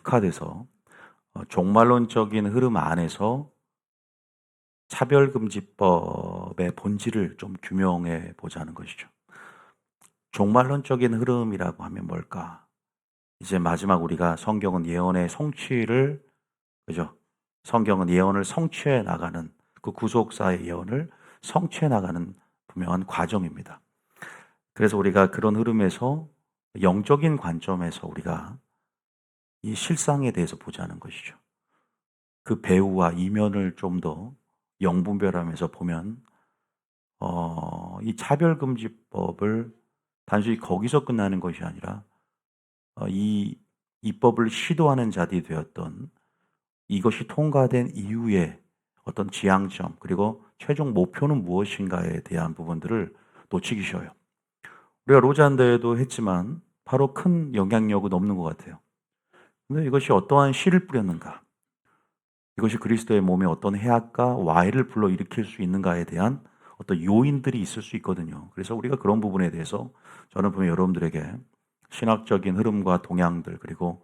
극화돼서 종말론적인 흐름 안에서 차별금지법의 본질을 좀 규명해 보자는 것이죠. 종말론적인 흐름이라고 하면 뭘까? 이제 마지막 우리가 성경은 예언의 성취를, 그죠? 성경은 예언을 성취해 나가는, 그 구속사의 예언을 성취해 나가는 분명한 과정입니다. 그래서 우리가 그런 흐름에서 영적인 관점에서 우리가 이 실상에 대해서 보자는 것이죠. 그 배후와 이면을 좀 더 영분별하면서 보면 이 차별금지법을 단순히 거기서 끝나는 것이 아니라 이 입법을 시도하는 자들이 되었던, 이것이 통과된 이후에 어떤 지향점 그리고 최종 목표는 무엇인가에 대한 부분들을 놓치기 쉬워요. 우리가 로잔대에도 했지만 바로 큰 영향력은 없는 것 같아요. 근데 이것이 어떠한 씨를 뿌렸는가, 이것이 그리스도의 몸에 어떤 해악과 와해를 불러일으킬 수 있는가에 대한 어떤 요인들이 있을 수 있거든요. 그래서 우리가 그런 부분에 대해서 저는 분명 여러분들에게 신학적인 흐름과 동향들, 그리고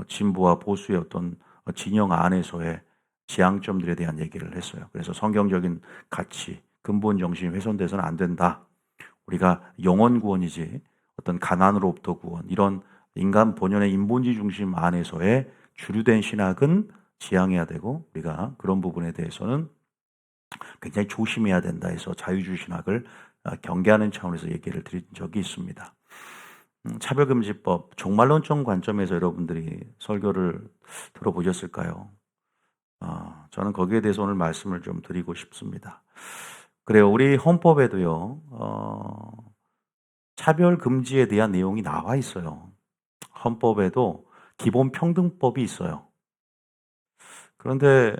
진보와 보수의 어떤 진영 안에서의 지향점들에 대한 얘기를 했어요. 그래서 성경적인 가치, 근본 정신이 훼손돼서는 안 된다. 우리가 영원 구원이지 어떤 가난으로부터 구원, 이런 인간 본연의 인본주의 중심 안에서의 주류된 신학은 지향해야 되고, 우리가 그런 부분에 대해서는 굉장히 조심해야 된다 해서 자유주의 신학을 경계하는 차원에서 얘기를 드린 적이 있습니다. 차별금지법, 종말론적 관점에서 여러분들이 설교를 들어보셨을까요? 저는 거기에 대해서 오늘 말씀을 좀 드리고 싶습니다. 그래요. 우리 헌법에도요, 차별금지에 대한 내용이 나와 있어요. 헌법에도 기본평등법이 있어요. 그런데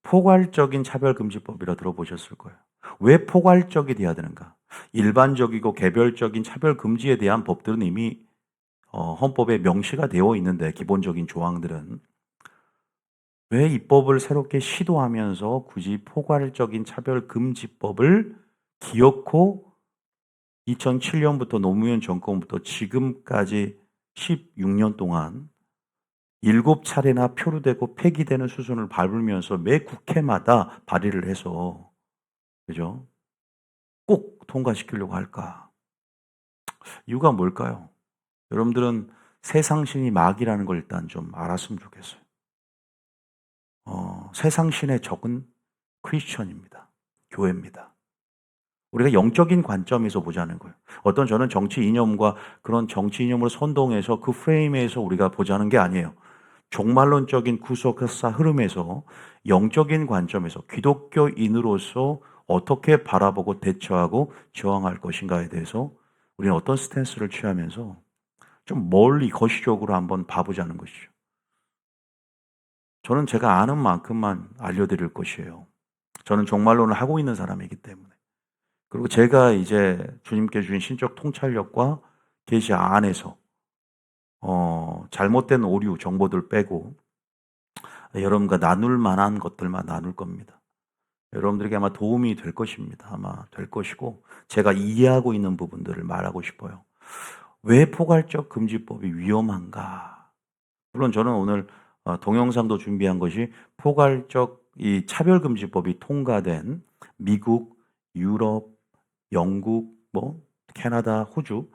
포괄적인 차별금지법이라 들어보셨을 거예요. 왜 포괄적이 돼야 되는가? 일반적이고 개별적인 차별금지에 대한 법들은 이미 헌법에 명시가 되어 있는데, 기본적인 조항들은 왜 입법을 새롭게 시도하면서 굳이 포괄적인 차별금지법을 기어코 2007년부터 노무현 정권부터 지금까지 16년 동안 7차례나 표류되고 폐기되는 수순을 밟으면서 매 국회마다 발의를 해서, 그죠? 꼭 통과시키려고 할까? 이유가 뭘까요? 여러분들은 세상신이 막이라는 걸 일단 좀 알았으면 좋겠어요. 세상신의 적은 크리스천입니다. 교회입니다. 우리가 영적인 관점에서 보자는 거예요. 어떤 저는 정치 이념과 그런 정치 이념으로 선동해서 그 프레임에서 우리가 보자는 게 아니에요. 종말론적인 구속사 흐름에서 영적인 관점에서 기독교인으로서 어떻게 바라보고 대처하고 저항할 것인가에 대해서 우리는 어떤 스탠스를 취하면서 좀 멀리 거시적으로 한번 봐보자는 것이죠. 저는 제가 아는 만큼만 알려드릴 것이에요. 저는 종말론을 하고 있는 사람이기 때문에. 그리고 제가 이제 주님께 주신 신적 통찰력과 계시 안에서 잘못된 오류 정보들 빼고 여러분과 나눌 만한 것들만 나눌 겁니다. 여러분들에게 아마 도움이 될 것입니다. 아마 될 것이고, 제가 이해하고 있는 부분들을 말하고 싶어요. 왜 포괄적 금지법이 위험한가? 물론 저는 오늘 동영상도 준비한 것이 포괄적 이 차별금지법이 통과된 미국, 유럽, 영국, 캐나다, 호주,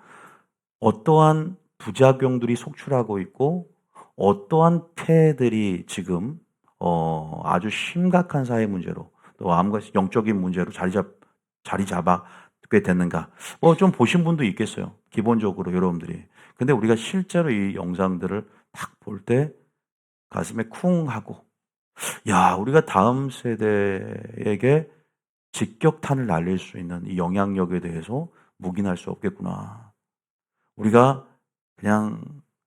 어떠한 부작용들이 속출하고 있고 어떠한 폐해들이 지금 아주 심각한 사회 문제로, 또 암과 영적인 문제로 자리 잡게 됐는가? 좀 보신 분도 있겠어요. 기본적으로 여러분들이. 근데 우리가 실제로 이 영상들을 딱 볼 때 가슴에 쿵 하고, 야, 우리가 다음 세대에게 직격탄을 날릴 수 있는 이 영향력에 대해서 묵인할 수 없겠구나. 우리가 그냥,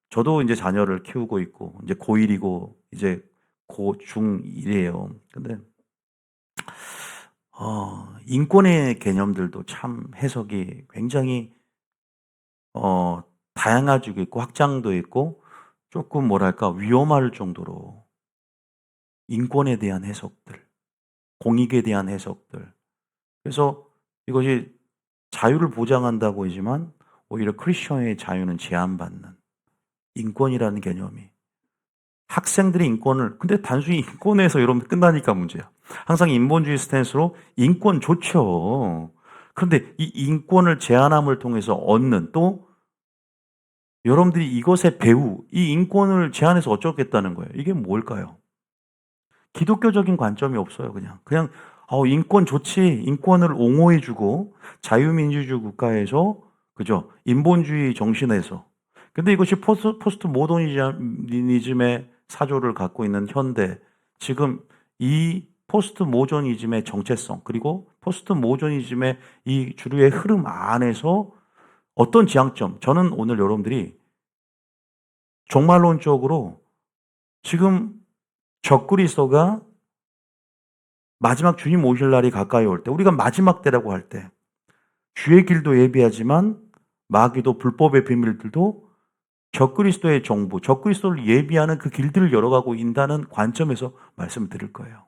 저도 이제 자녀를 키우고 있고 이제 고1이고 이제 고 중이에요. 근데 인권의 개념들도 참 해석이 굉장히 다양해지고 있고 확장도 있고, 조금 뭐랄까 위험할 정도로 인권에 대한 해석들, 공익에 대한 해석들. 그래서 이것이 자유를 보장한다고 하지만 오히려 크리스천의 자유는 제한받는 인권이라는 개념이 학생들의 인권을, 근데 단순히 인권에서 여러분 끝나니까 문제야. 항상 인본주의 스탠스로 인권 좋죠. 그런데 이 인권을 제한함을 통해서 얻는, 또 여러분들이 이것의 배후, 이 인권을 제한해서 어쩌겠다는 거예요. 이게 뭘까요? 기독교적인 관점이 없어요. 그냥 인권 좋지, 인권을 옹호해주고 자유민주주의 국가에서, 그죠? 인본주의 정신에서. 근데 이것이 포스트 모더니즘의 사조를 갖고 있는 현대, 지금 이 포스트 모더니즘의 정체성, 그리고 포스트 모더니즘의 이 주류의 흐름 안에서 어떤 지향점, 저는 오늘 여러분들이 종말론적으로 지금 적그리스도가 마지막 주님 오실 날이 가까이 올 때, 우리가 마지막 때라고 할 때, 주의 길도 예비하지만 마귀도 불법의 비밀들도 적그리스도의 정부, 적그리스도를 예비하는 그 길들을 열어가고 있다는 관점에서 말씀을 드릴 거예요.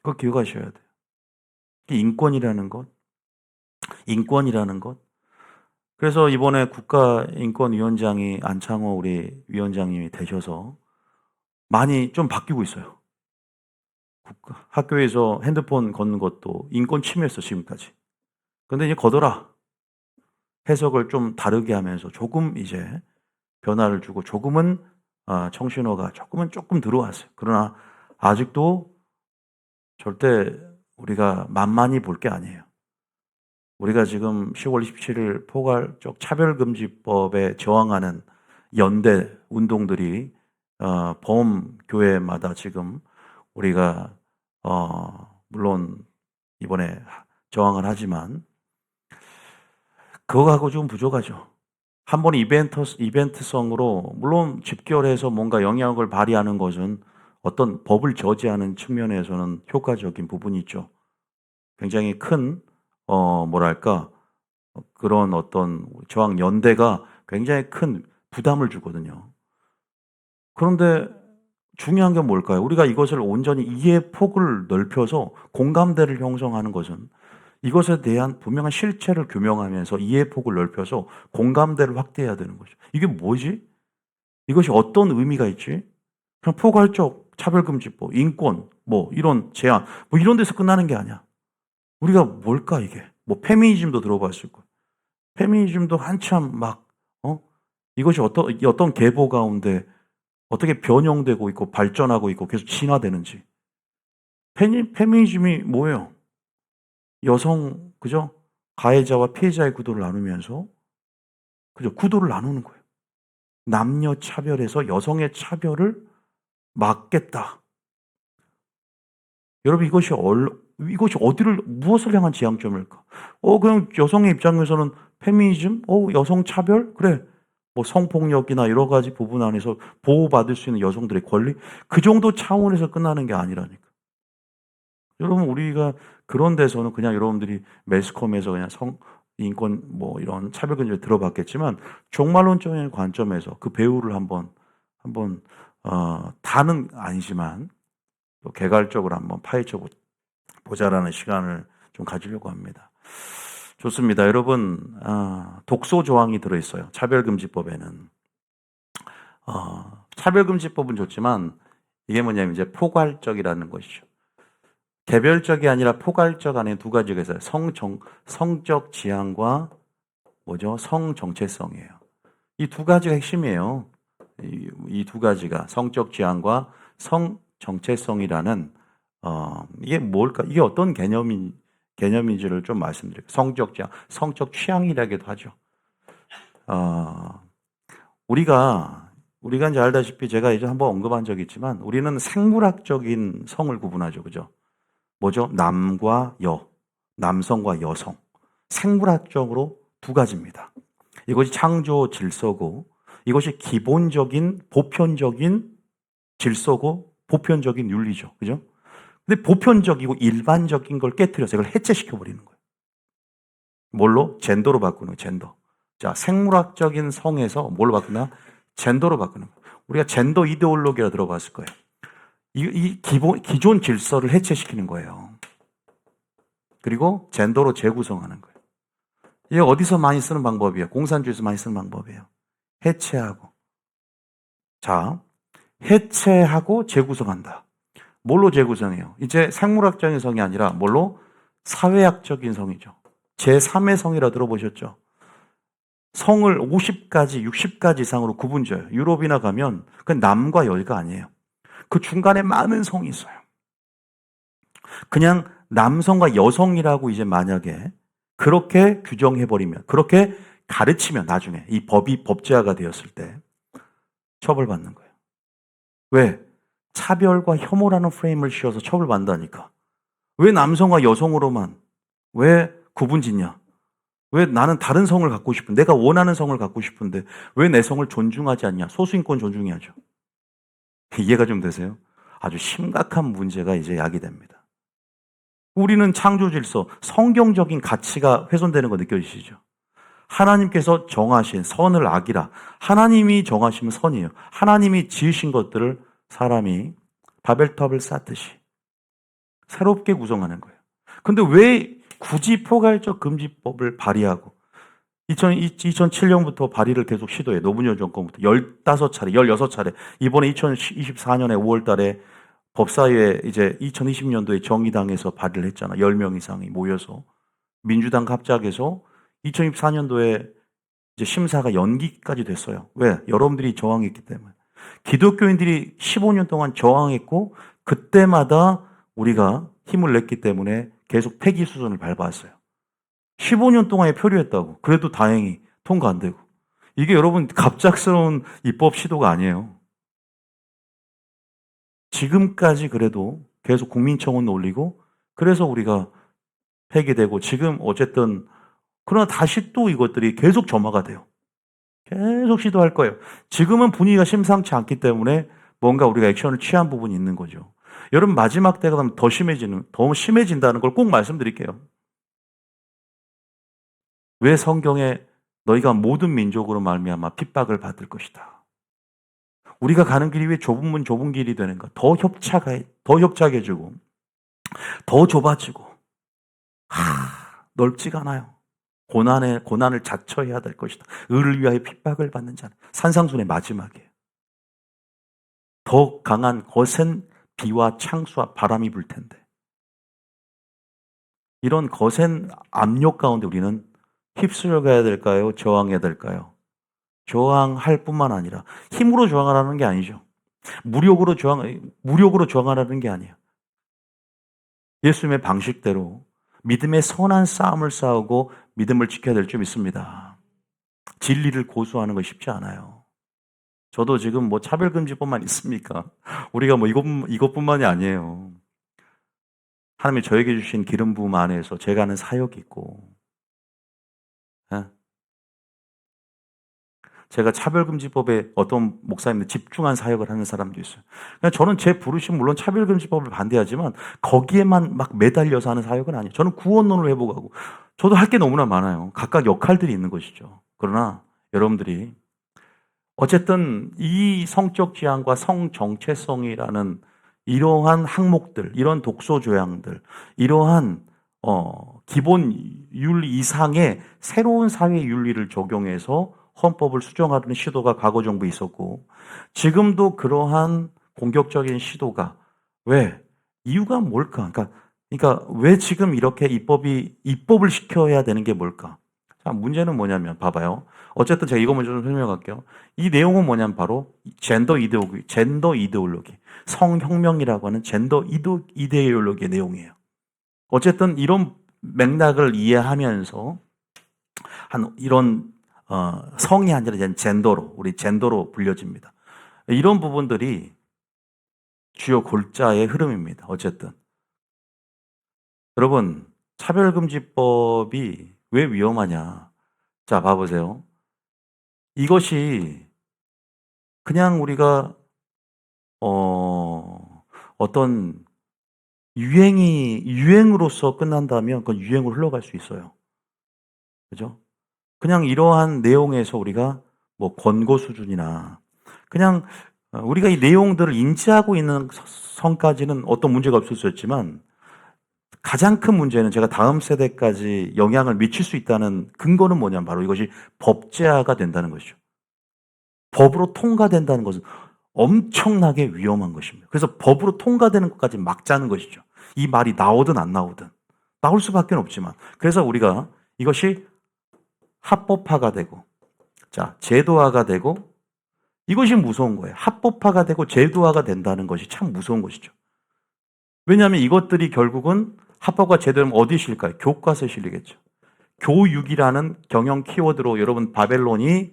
그거 기억하셔야 돼요. 인권이라는 것, 인권이라는 것. 그래서 이번에 국가인권위원장이 안창호 우리 위원장님이 되셔서 많이 좀 바뀌고 있어요. 학교에서 핸드폰 걷는 것도 인권 침해였어, 지금까지. 근데 이제 걷어라. 해석을 좀 다르게 하면서 조금 이제 변화를 주고, 조금은 청신호가 조금 들어왔어요. 그러나 아직도 절대 우리가 만만히 볼 게 아니에요. 우리가 지금 10월 27일 포괄적 차별금지법에 저항하는 연대 운동들이 범교회마다 지금 우리가 물론 이번에 저항을 하지만 그거하고 좀 부족하죠. 한 번 이벤트성으로 물론 집결해서 뭔가 영향을 발휘하는 것은 어떤 법을 저지하는 측면에서는 효과적인 부분이 있죠. 굉장히 큰 뭐랄까 그런 어떤 저항 연대가 굉장히 큰 부담을 주거든요. 그런데 중요한 게 뭘까요? 우리가 이것을 온전히 이해의 폭을 넓혀서 공감대를 형성하는 것은, 이것에 대한 분명한 실체를 규명하면서 이해의 폭을 넓혀서 공감대를 확대해야 되는 거죠. 이게 뭐지? 이것이 어떤 의미가 있지? 그냥 포괄적 차별금지법, 인권, 뭐 이런 제한, 뭐 이런 데서 끝나는 게 아니야. 우리가 뭘까 이게? 뭐 페미니즘도 들어봤을 거야. 페미니즘도 한참 막 이것이 어떤 계보 가운데 어떻게 변형되고 있고 발전하고 있고 계속 진화되는지. 페미니즘이 뭐예요? 여성, 그죠? 가해자와 피해자의 구도를 나누면서, 그죠? 구도를 나누는 거예요. 남녀 차별에서 여성의 차별을 막겠다. 여러분, 이것이 무엇을 향한 지향점일까? 그냥 여성의 입장에서는 페미니즘? 여성 차별? 그래. 뭐 성폭력이나 여러 가지 부분 안에서 보호받을 수 있는 여성들의 권리? 그 정도 차원에서 끝나는 게 아니라니까. 여러분, 우리가 그런 데서는 그냥 여러분들이 매스컴에서 그냥 인권 뭐 이런 차별금지를 들어봤겠지만, 종말론적인 관점에서 그 배후를 한번 다는 아니지만 또 개괄적으로 한번 파헤쳐 보자라는 시간을 좀 가지려고 합니다. 좋습니다. 여러분, 독소 조항이 들어있어요. 차별금지법에는. 차별금지법은 좋지만 이게 뭐냐면 이제 포괄적이라는 것이죠. 개별적이 아니라 포괄적 안에 두 가지가 있어요. 성적 지향과 뭐죠? 성 정체성이에요. 이 두 가지가 핵심이에요. 이 두 가지가 성적 지향과 성 정체성이라는 이게 뭘까? 이게 어떤 개념인지를 좀 말씀드릴게요. 성적 지향, 성적 취향이라기도 하죠. 우리가 이제 알다시피 제가 이제 한번 언급한 적이 있지만 우리는 생물학적인 성을 구분하죠, 그죠? 뭐죠? 남과 여, 남성과 여성. 생물학적으로 두 가지입니다. 이것이 창조 질서고, 이것이 기본적인 보편적인 질서고 보편적인 윤리죠. 그죠? 근데 보편적이고 일반적인 걸 깨트려서 이걸 해체시켜 버리는 거예요. 뭘로? 젠더로 바꾸는 거예요. 젠더. 자, 생물학적인 성에서 뭘로 바꾸나? 젠더로 바꾸는 거예요. 우리가 젠더 이데올로기라 들어봤을 거예요. 이 기존 질서를 해체시키는 거예요. 그리고 젠더로 재구성하는 거예요. 이게 어디서 많이 쓰는 방법이에요? 공산주의에서 많이 쓰는 방법이에요. 해체하고. 자, 해체하고 재구성한다. 뭘로 재구성해요? 이제 생물학적인 성이 아니라 뭘로? 사회학적인 성이죠. 제3의 성이라 들어보셨죠? 성을 50가지, 60가지 이상으로 구분져요. 유럽이나 가면 그 남과 여가 아니에요. 그 중간에 많은 성이 있어요. 그냥 남성과 여성이라고 이제 만약에 그렇게 규정해버리면, 그렇게 가르치면 나중에 이 법이 법제화가 되었을 때 처벌받는 거예요. 왜? 차별과 혐오라는 프레임을 씌워서 처벌받는다니까. 왜 남성과 여성으로만 왜 구분짓냐? 왜 나는 다른 성을 갖고 싶은데, 내가 원하는 성을 갖고 싶은데 왜 내 성을 존중하지 않냐? 소수인권 존중해야죠. 이해가 좀 되세요? 아주 심각한 문제가 이제 야기됩니다. 우리는 창조 질서, 성경적인 가치가 훼손되는 거 느껴지시죠? 하나님께서 정하신 선을 악이라. 하나님이 정하시면 선이에요. 하나님이 지으신 것들을 사람이 바벨탑을 쌓듯이 새롭게 구성하는 거예요. 근데 왜 굳이 포괄적 금지법을 발의하고 2007년부터 발의를 계속 시도해. 노무현 정권부터 15차례, 16차례. 이번에 2024년에 5월 달에 법사위에 이제 2020년도에 정의당에서 발의를 했잖아. 10명 이상이 모여서. 민주당 합작해서 2024년도에 이제 심사가 연기까지 됐어요. 왜? 여러분들이 저항했기 때문에. 기독교인들이 15년 동안 저항했고 그때마다 우리가 힘을 냈기 때문에 계속 폐기 수준을 밟아왔어요. 15년 동안에 표류했다고. 그래도 다행히 통과 안 되고. 이게 여러분 갑작스러운 입법 시도가 아니에요. 지금까지 그래도 계속 국민청원 올리고 그래서 우리가 폐기되고 지금 어쨌든 그러나 다시 또 이것들이 계속 점화가 돼요. 계속 시도할 거예요. 지금은 분위기가 심상치 않기 때문에 뭔가 우리가 액션을 취한 부분이 있는 거죠. 여러분 마지막 때가 되면 더 심해진다는 걸 꼭 말씀드릴게요. 왜 성경에 너희가 모든 민족으로 말미암아 핍박을 받을 것이다. 우리가 가는 길이 왜 좁은 문 좁은 길이 되는가? 더 협착해지고 더 좁아지고 넓지가 않아요. 고난을 자처해야 될 것이다. 의를 위하여 핍박을 받는 자는 산상순의 마지막이에요. 더 강한 거센 비와 창수와 바람이 불 텐데 이런 거센 압력 가운데 우리는 휩쓸려 가야 될까요? 저항해야 될까요? 저항할 뿐만 아니라 힘으로 저항하라는 게 아니죠. 무력으로 저항하라는 게 아니에요. 예수님의 방식대로 믿음의 선한 싸움을 싸우고 믿음을 지켜야 될 줄 믿습니다. 진리를 고수하는 거 쉽지 않아요. 저도 지금 뭐 차별금지법만 있습니까? 우리가 뭐 이것뿐만이 아니에요. 하나님이 저에게 주신 기름 부음 안에서 제가 하는 사역이 있고, 제가 차별금지법에 어떤 목사님들 집중한 사역을 하는 사람도 있어요. 저는 제 부르심 물론 차별금지법을 반대하지만 거기에만 막 매달려서 하는 사역은 아니에요. 저는 구원론을 회복하고 저도 할 게 너무나 많아요. 각각 역할들이 있는 것이죠. 그러나 여러분들이 어쨌든 이 성적 지향과 성 정체성이라는 이러한 항목들, 이런 독소 조항들, 이러한 기본 윤리 이상의 새로운 사회 윤리를 적용해서 헌법을 수정하려는 시도가 과거 정부에 있었고 지금도 그러한 공격적인 시도가 왜? 이유가 뭘까? 그러니까 왜 지금 이렇게 입법을 시켜야 되는 게 뭘까? 자, 문제는 뭐냐면 봐봐요. 어쨌든 제가 이거 먼저 좀 설명할게요. 이 내용은 뭐냐면 바로 젠더 이데올로기, 성혁명이라고 하는 젠더 이데올로기의 내용이에요. 어쨌든 이런 맥락을 이해하면서 이런 성이 아니라 우리 젠더로 불려집니다. 이런 부분들이 주요 골자의 흐름입니다. 어쨌든 여러분 차별금지법이 왜 위험하냐? 자, 봐보세요. 이것이 그냥 우리가 어떤 유행으로서 끝난다면 그건 유행으로 흘러갈 수 있어요. 그죠? 그냥 이러한 내용에서 우리가 뭐 권고 수준이나 그냥 우리가 이 내용들을 인지하고 있는 선까지는 어떤 문제가 없을 수 있지만 가장 큰 문제는 제가 다음 세대까지 영향을 미칠 수 있다는 근거는 뭐냐면 바로 이것이 법제화가 된다는 것이죠. 법으로 통과된다는 것은 엄청나게 위험한 것입니다. 그래서 법으로 통과되는 것까지 막자는 것이죠. 이 말이 나오든 안 나오든. 나올 수밖에 없지만. 그래서 우리가 이것이 합법화가 되고, 자, 제도화가 되고, 이것이 무서운 거예요. 합법화가 되고 제도화가 된다는 것이 참 무서운 것이죠. 왜냐하면 이것들이 결국은 합법과 제도는 어디 실릴까요? 교과서에 실리겠죠. 교육이라는 경영 키워드로 여러분 바벨론이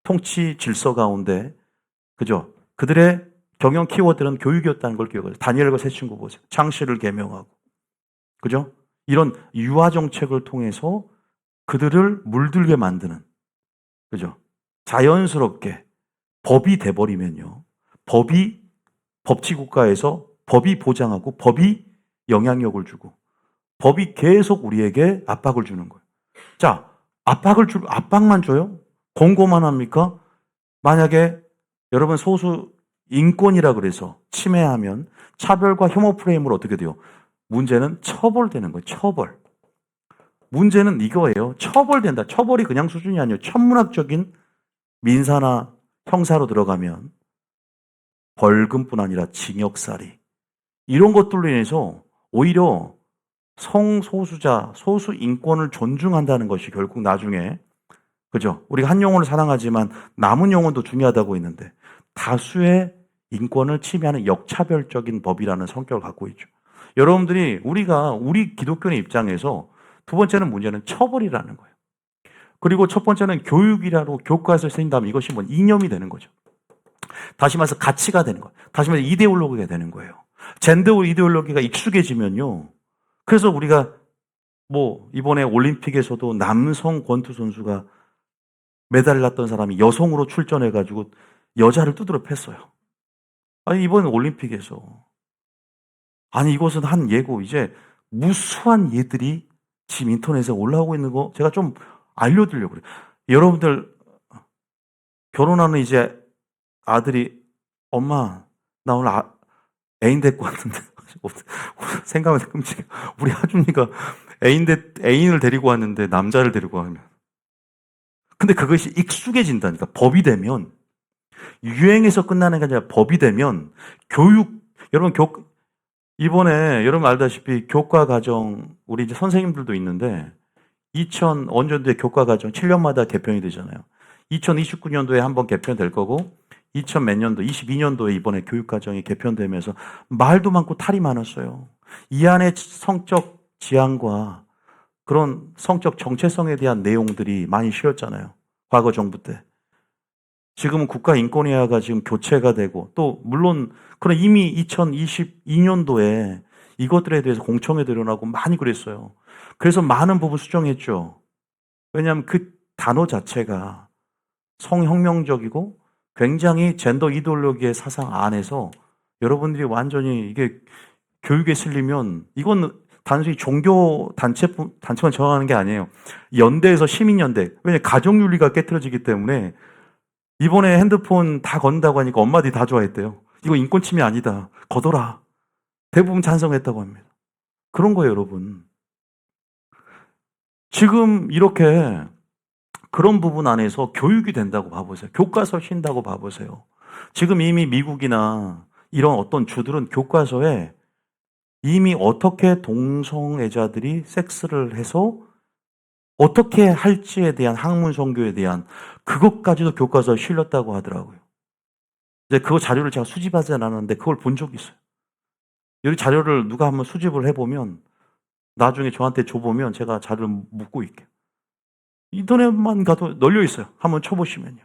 통치 질서 가운데, 그죠? 그들의 경영 키워드는 교육이었다는 걸 기억해요. 다니엘과 세 친구 보세요. 창시를 계명하고, 그죠? 이런 유아 정책을 통해서 그들을 물들게 만드는, 그죠? 자연스럽게 법이 돼버리면요. 법치국가에서 법이 보장하고 법이 영향력을 주고 법이 계속 우리에게 압박을 주는 거예요. 자, 압박만 줘요? 공고만 합니까? 만약에 여러분 소수 인권이라 그래서 침해하면 차별과 혐오 프레임으로 어떻게 돼요? 문제는 처벌되는 거예요. 처벌. 문제는 이거예요. 처벌된다. 처벌이 그냥 수준이 아니에요. 천문학적인 민사나 형사로 들어가면 벌금뿐 아니라 징역살이. 이런 것들로 인해서 오히려 성소수자, 소수 인권을 존중한다는 것이 결국 나중에, 그죠? 우리가 한 영혼을 사랑하지만 남은 영혼도 중요하다고 했는데 다수의 인권을 침해하는 역차별적인 법이라는 성격을 갖고 있죠. 여러분들이 우리 기독교의 입장에서 두 번째는 문제는 처벌이라는 거예요. 그리고 첫 번째는 교육이라고 교과서에 쓰인다면 이것이 이념이 되는 거죠. 다시 말해서 가치가 되는 거예요. 다시 말해서 이데올로기가 되는 거예요. 젠더 이데올로기가 익숙해지면요. 그래서 우리가 이번에 올림픽에서도 남성 권투 선수가 메달을 땄던 사람이 여성으로 출전해가지고 여자를 두드려 팼어요. 아니, 이번 올림픽에서. 아니, 이것은 한 예고, 이제 무수한 예들이 지금 인터넷에 올라오고 있는 거 제가 좀 알려드리려고 그래요. 여러분들, 결혼하는 이제 아들이, 엄마, 나 오늘 애인 데리고 왔는데, 생각하면 끔찍해. 우리 하준이가 애인을 데리고 왔는데 남자를 데리고 가면. 근데 그것이 익숙해진다니까. 법이 되면, 유행에서 끝나는 게 아니라 법이 되면, 여러분, 이번에 여러분 알다시피 교과과정, 우리 이제 선생님들도 있는데, 2000년도에 교과과정 7년마다 개편이 되잖아요. 2029년도에 한번 개편될 거고, 2000 몇 년도, 22년도에 이번에 교육과정이 개편되면서 말도 많고 탈이 많았어요. 이 안에 성적 지향과 그런 성적 정체성에 대한 내용들이 많이 실렸잖아요. 과거 정부 때. 지금은 국가인권위원회가 지금 교체가 되고, 또 물론 그런 이미 2022년도에 이것들에 대해서 공청회 드러나고 많이 그랬어요. 그래서 많은 부분 수정했죠. 왜냐하면 그 단어 자체가 성혁명적이고 굉장히 젠더 이데올로기의 사상 안에서 여러분들이 완전히 이게 교육에 실리면 이건 단순히 종교 단체만 정하는 게 아니에요. 연대에서 시민연대. 왜냐하면 가정윤리가 깨트려지기 때문에 이번에 핸드폰 다 건다고 하니까 엄마들이 다 좋아했대요. 이거 인권 침해 아니다. 거둬라. 대부분 찬성했다고 합니다. 그런 거예요, 여러분. 지금 이렇게 그런 부분 안에서 교육이 된다고 봐보세요. 교과서 쉰다고 봐보세요. 지금 이미 미국이나 이런 어떤 주들은 교과서에 이미 어떻게 동성애자들이 섹스를 해서 어떻게 할지에 대한 학문 성교에 대한 그것까지도 교과서에 실렸다고 하더라고요. 이제 그 자료를 제가 수집하지 않았는데 그걸 본 적이 있어요. 이 자료를 누가 한번 수집을 해보면 나중에 저한테 줘보면 제가 자료를 묻고 있게요. 인터넷만 가도 널려 있어요. 한번 쳐보시면요.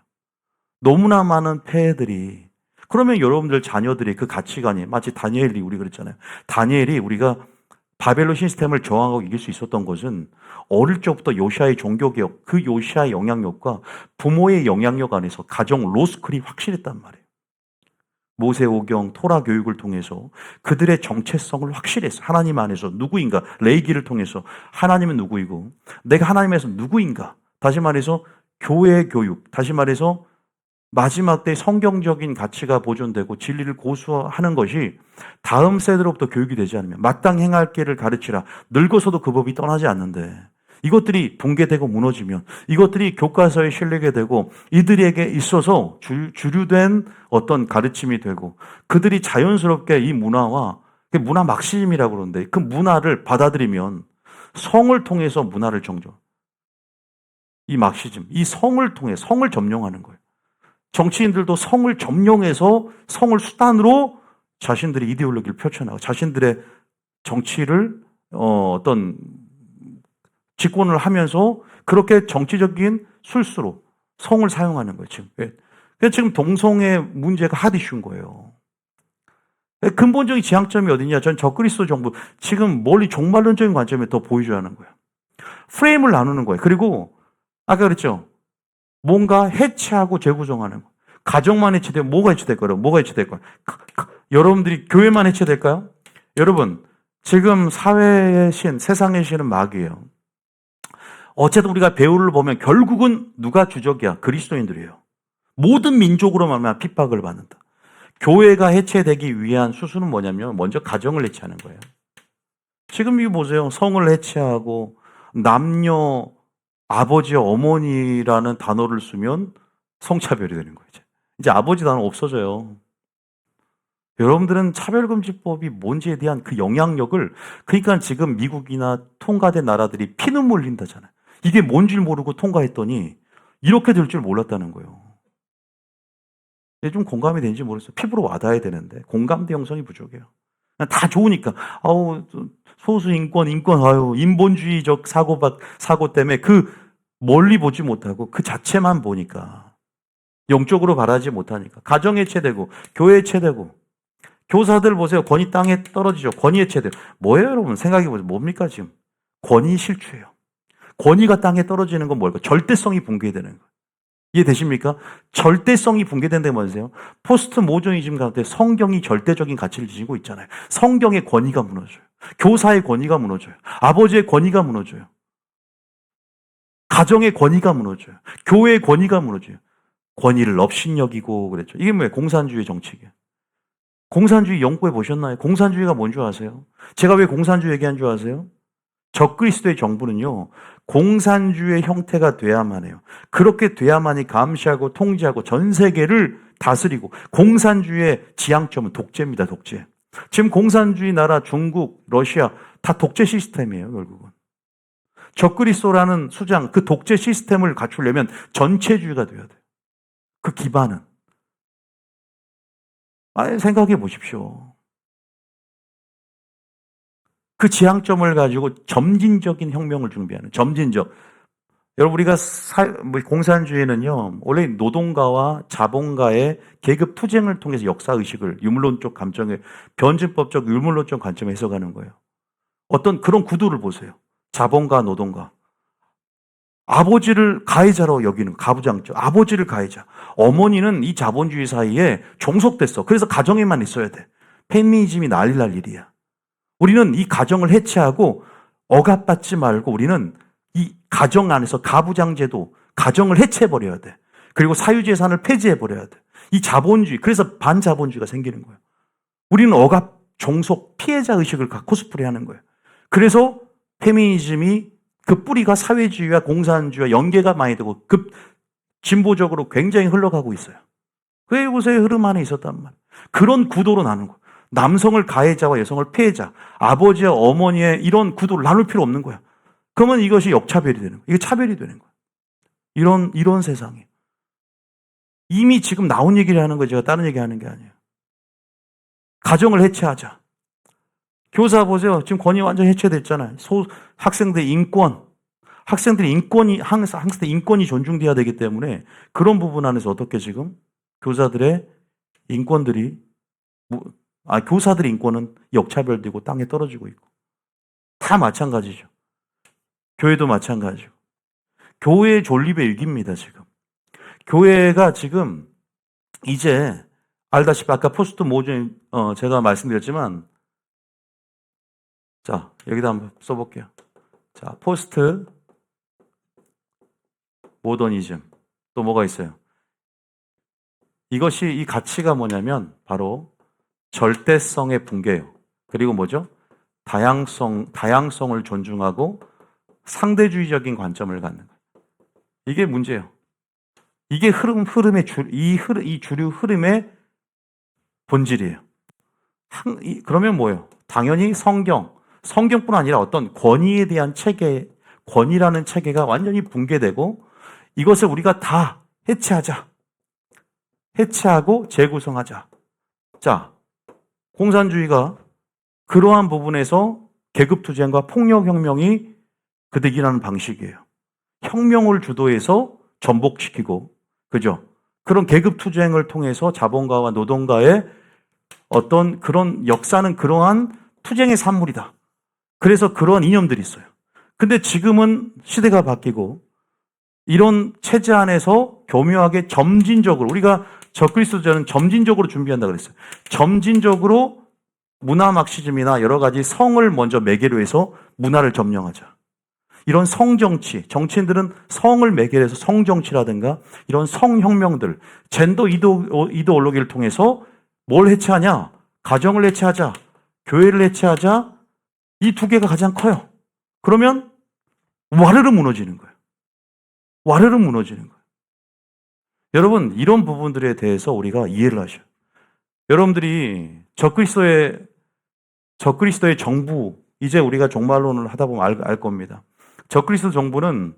너무나 많은 폐해들이. 그러면 여러분들 자녀들이 그 가치관이 마치 다니엘이 우리 그랬잖아요. 다니엘이 우리가 바벨론 시스템을 저항하고 이길 수 있었던 것은 어릴 적부터 요시아의 종교개혁, 그 요시아의 영향력과 부모의 영향력 안에서 가정 로스쿨이 확실했단 말이에요. 모세오경, 토라 교육을 통해서 그들의 정체성을 확실했어. 하나님 안에서 누구인가, 레이기를 통해서 하나님은 누구이고 내가 하나님에서 누구인가. 다시 말해서 교회 교육, 다시 말해서 마지막 때 성경적인 가치가 보존되고 진리를 고수하는 것이 다음 세대로부터 교육이 되지 않으면 마땅 행할 길을 가르치라. 늙어서도 그 법이 떠나지 않는데 이것들이 붕괴되고 무너지면, 이것들이 교과서에 실리게 되고 이들에게 있어서 주류된 어떤 가르침이 되고, 그들이 자연스럽게 이 문화와, 문화 막시즘이라고 그러는데, 그 문화를 받아들이면 성을 통해서 문화를 정정. 이 막시즘, 이 성을 통해 성을 점령하는 거예요. 정치인들도 성을 점령해서 성을 수단으로 자신들의 이데올로기를 펼쳐나가고 자신들의 정치를 어떤 집권을 하면서 그렇게 정치적인 술수로 성을 사용하는 거예요. 지금. 지금 동성애 문제가 핫 이슈인 거예요. 근본적인 지향점이 어디냐? 전 적그리스도 정부, 지금 멀리 종말론적인 관점에 더 보여줘야 하는 거예요. 프레임을 나누는 거예요. 그리고 아까 그랬죠. 뭔가 해체하고 재구성하는 거. 가정만 해체되면 뭐가 해체될 거예요? 뭐가 해체될 거예요? 여러분들이 교회만 해체될까요? 여러분, 지금 사회의 신, 세상의 신은 마귀예요. 어쨌든 우리가 배우를 보면 결국은 누가 주적이야? 그리스도인들이에요. 모든 민족으로 말하면 핍박을 받는다. 교회가 해체되기 위한 수순은 뭐냐면 먼저 가정을 해체하는 거예요. 지금 이거 보세요. 성을 해체하고 남녀 아버지, 어머니라는 단어를 쓰면 성차별이 되는 거예요. 이제 아버지 단어 없어져요. 여러분들은 차별금지법이 뭔지에 대한 그 영향력을, 그러니까 지금 미국이나 통과된 나라들이 피눈물 흘린다잖아요. 이게 뭔지 모르고 통과했더니 이렇게 될 줄 몰랐다는 거예요. 좀 공감이 되는지 모르겠어요. 피부로 와닿아야 되는데 공감대 형성이 부족해요. 다 좋으니까 소수 인권, 인본주의적 사고 때문에 그 멀리 보지 못하고 그 자체만 보니까 영적으로 바라지 못하니까 가정 해체되고 교회 해체되고 교사들 보세요. 권위 땅에 떨어지죠. 권위 해체되고 뭐예요, 여러분? 생각해 보세요. 뭡니까 지금? 권위 실추예요. 권위가 땅에 떨어지는 건 뭘까? 절대성이 붕괴되는 거예요. 이해되십니까? 절대성이 붕괴된다는 게 뭐세요? 포스트 모더니즘 가운데 성경이 절대적인 가치를 지니고 있잖아요. 성경의 권위가 무너져요. 교사의 권위가 무너져요. 아버지의 권위가 무너져요. 가정의 권위가 무너져요. 교회의 권위가 무너져요. 권위를 업신여기고 그랬죠. 이게 뭐예요? 공산주의 정책이에요. 공산주의 연구해 보셨나요? 공산주의가 뭔 줄 아세요? 제가 왜 공산주의 얘기한 줄 아세요? 적그리스도의 정부는요, 공산주의 형태가 돼야만 해요. 그렇게 돼야만이 감시하고 통제하고 전 세계를 다스리고, 공산주의의 지향점은 독재입니다, 독재. 지금 공산주의 나라 중국, 러시아 다 독재 시스템이에요, 결국은. 적그리스도라는 수장, 그 독재 시스템을 갖추려면 전체주의가 돼야 돼요. 그 기반은. 생각해 보십시오. 그 지향점을 가지고 점진적인 혁명을 준비하는, 점진적. 여러분, 우리가 공산주의는요, 원래 노동가와 자본가의 계급 투쟁을 통해서 역사의식을 유물론적 감정에, 변증법적 유물론적 관점에 해석하는 거예요. 어떤 그런 구도를 보세요. 자본가, 노동가. 아버지를 가해자로 여기는 가부장적. 아버지를 가해자. 어머니는 이 자본주의 사이에 종속됐어. 그래서 가정에만 있어야 돼. 페미니즘이 난리 날 일이야. 우리는 이 가정을 해체하고 억압받지 말고 우리는 이 가정 안에서 가부장제도, 가정을 해체해버려야 돼. 그리고 사유재산을 폐지해버려야 돼. 이 자본주의, 그래서 반자본주의가 생기는 거예요. 우리는 억압, 종속, 피해자 의식을 코스프레하는 거예요. 그래서 페미니즘이 그 뿌리가 사회주의와 공산주의와 연계가 많이 되고 진보적으로 굉장히 흘러가고 있어요. 그 요새의 흐름 안에 있었단 말이에요. 그런 구도로 나누는 거예요. 남성을 가해자와 여성을 피해자, 아버지와 어머니의 이런 구도를 나눌 필요 없는 거야. 그러면 이것이 역차별이 되는 거야. 이게 차별이 되는 거야. 이런 세상이에요. 이미 지금 나온 얘기를 하는 거예요. 제가 다른 얘기 하는 게 아니에요. 가정을 해체하자. 교사 보세요. 지금 권위 완전 해체됐잖아요. 학생들의 인권. 학생들의 인권이 존중돼야 되기 때문에 그런 부분 안에서 어떻게 지금 교사들의 인권들이 교사들의 인권은 역차별되고 땅에 떨어지고 있고 다 마찬가지죠. 교회도 마찬가지고. 교회의 존립의 위기입니다, 지금. 교회가 지금 이제 알다시피 아까 포스트 모더니즘 제가 말씀드렸지만 자, 여기다 한번 써볼게요. 자, 포스트 모더니즘. 또 뭐가 있어요? 이것이 이 가치가 뭐냐면 바로 절대성의 붕괴예요. 그리고 뭐죠? 다양성을 존중하고 상대주의적인 관점을 갖는 거예요. 이게 문제예요. 이게 이 주류 흐름의 본질이에요. 그러면 뭐예요? 당연히 성경뿐 아니라 어떤 권위에 대한 체계, 권위라는 체계가 완전히 붕괴되고 이것을 우리가 다 해체하고 재구성하자. 자, 공산주의가 그러한 부분에서 계급투쟁과 폭력혁명이 그득이라는 방식이에요. 혁명을 주도해서 전복시키고, 그죠? 그런 계급투쟁을 통해서 자본가와 노동가의 어떤 그런 역사는 그러한 투쟁의 산물이다. 그래서 그러한 이념들이 있어요. 근데 지금은 시대가 바뀌고 이런 체제 안에서 교묘하게 점진적으로 우리가 적그리스도자는 점진적으로 준비한다 그랬어요. 점진적으로 문화 막시즘이나 여러 가지 성을 먼저 매개로 해서 문화를 점령하자. 이런 성정치, 정치인들은 성을 매개로 해서 성정치라든가 이런 성혁명들, 젠더 이데올로기를 통해서 뭘 해체하냐? 가정을 해체하자, 교회를 해체하자. 이 두 개가 가장 커요. 그러면 와르르 무너지는 거예요. 와르르 무너지는 거예요. 여러분, 이런 부분들에 대해서 우리가 이해를 하셔요. 여러분들이 적그리스도의 정부, 이제 우리가 종말론을 하다 보면 알 겁니다. 적그리스도 정부는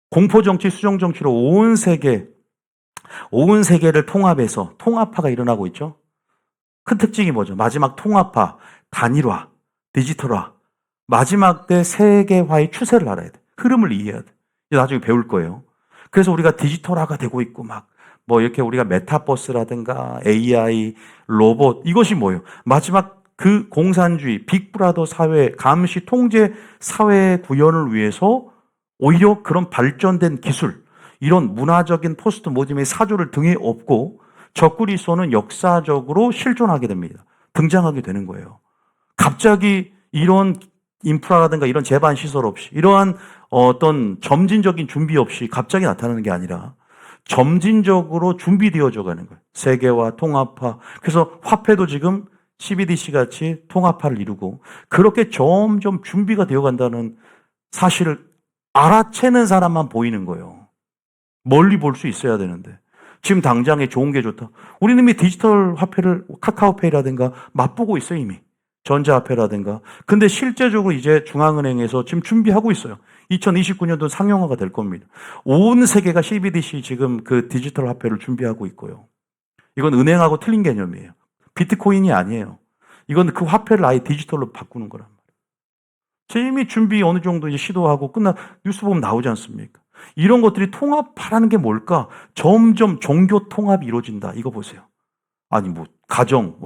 공포정치, 수정정치로 온 세계를 통합해서 통합화가 일어나고 있죠. 큰 특징이 뭐죠? 마지막 통합화, 단일화, 디지털화, 마지막 때 세계화의 추세를 알아야 돼. 흐름을 이해해야 돼. 나중에 배울 거예요. 그래서 우리가 디지털화가 되고 있고 이렇게 우리가 메타버스라든가 AI, 로봇, 이것이 뭐예요? 마지막 그 공산주의, 빅브라더 사회, 감시 통제 사회 구현을 위해서 오히려 그런 발전된 기술, 이런 문화적인 포스트 모즘의 사조를 등에 업고 적그리스도는 역사적으로 실존하게 됩니다. 등장하게 되는 거예요. 갑자기 이런 인프라라든가 이런 제반 시설 없이 이러한 어떤 점진적인 준비 없이 갑자기 나타나는 게 아니라 점진적으로 준비되어져 가는 거예요. 세계화, 통합화. 그래서 화폐도 지금 CBDC 같이 통합화를 이루고 그렇게 점점 준비가 되어 간다는 사실을 알아채는 사람만 보이는 거예요. 멀리 볼 수 있어야 되는데 지금 당장에 좋은 게 좋다. 우리는 이미 디지털 화폐를 카카오페이라든가 맛보고 있어요. 이미. 전자화폐라든가. 근데 실제적으로 이제 중앙은행에서 지금 준비하고 있어요. 2029년도 상용화가 될 겁니다. 온 세계가 CBDC 지금 그 디지털 화폐를 준비하고 있고요. 이건 은행하고 틀린 개념이에요. 비트코인이 아니에요. 이건 그 화폐를 아예 디지털로 바꾸는 거란 말이에요. 이미 준비 어느 정도 이제 시도하고 뉴스 보면 나오지 않습니까? 이런 것들이 통합하라는 게 뭘까? 점점 종교 통합이 이루어진다. 이거 보세요. 아니 가정,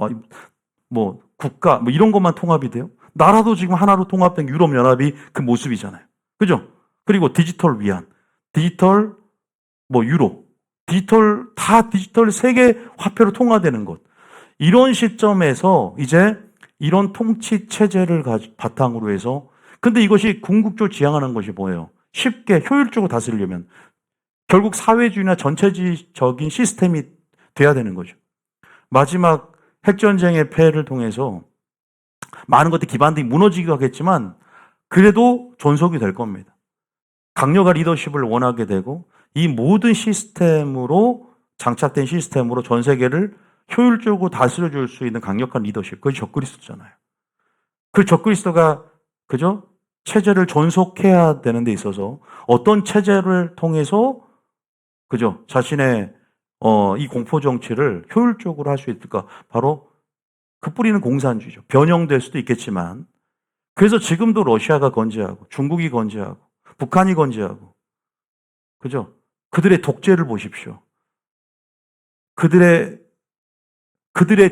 국가 이런 것만 통합이 돼요? 나라도 지금 하나로 통합된 유럽연합이 그 모습이잖아요. 그죠? 그리고 디지털 위안, 디지털 유로, 디지털 세계 화폐로 통화되는 것. 이런 시점에서 이제 이런 통치 체제를 바탕으로 해서 근데 이것이 궁극적으로 지향하는 것이 뭐예요? 쉽게 효율적으로 다스리려면 결국 사회주의나 전체적인 시스템이 돼야 되는 거죠. 마지막 핵전쟁의 폐해를 통해서 많은 것들이 기반들이 무너지기도 하겠지만 그래도 존속이 될 겁니다. 강력한 리더십을 원하게 되고 이 모든 시스템으로 장착된 시스템으로 전 세계를 효율적으로 다스려줄 수 있는 강력한 리더십. 그게 적그리스도잖아요. 그 적그리스도가 그죠? 체제를 존속해야 되는 데 있어서 어떤 체제를 통해서 그죠? 자신의 이 공포 정치를 효율적으로 할 수 있을까? 바로 그 뿌리는 공산주의죠. 변형될 수도 있겠지만 그래서 지금도 러시아가 건재하고 중국이 건재하고 북한이 건재하고 그죠? 그들의 독재를 보십시오. 그들의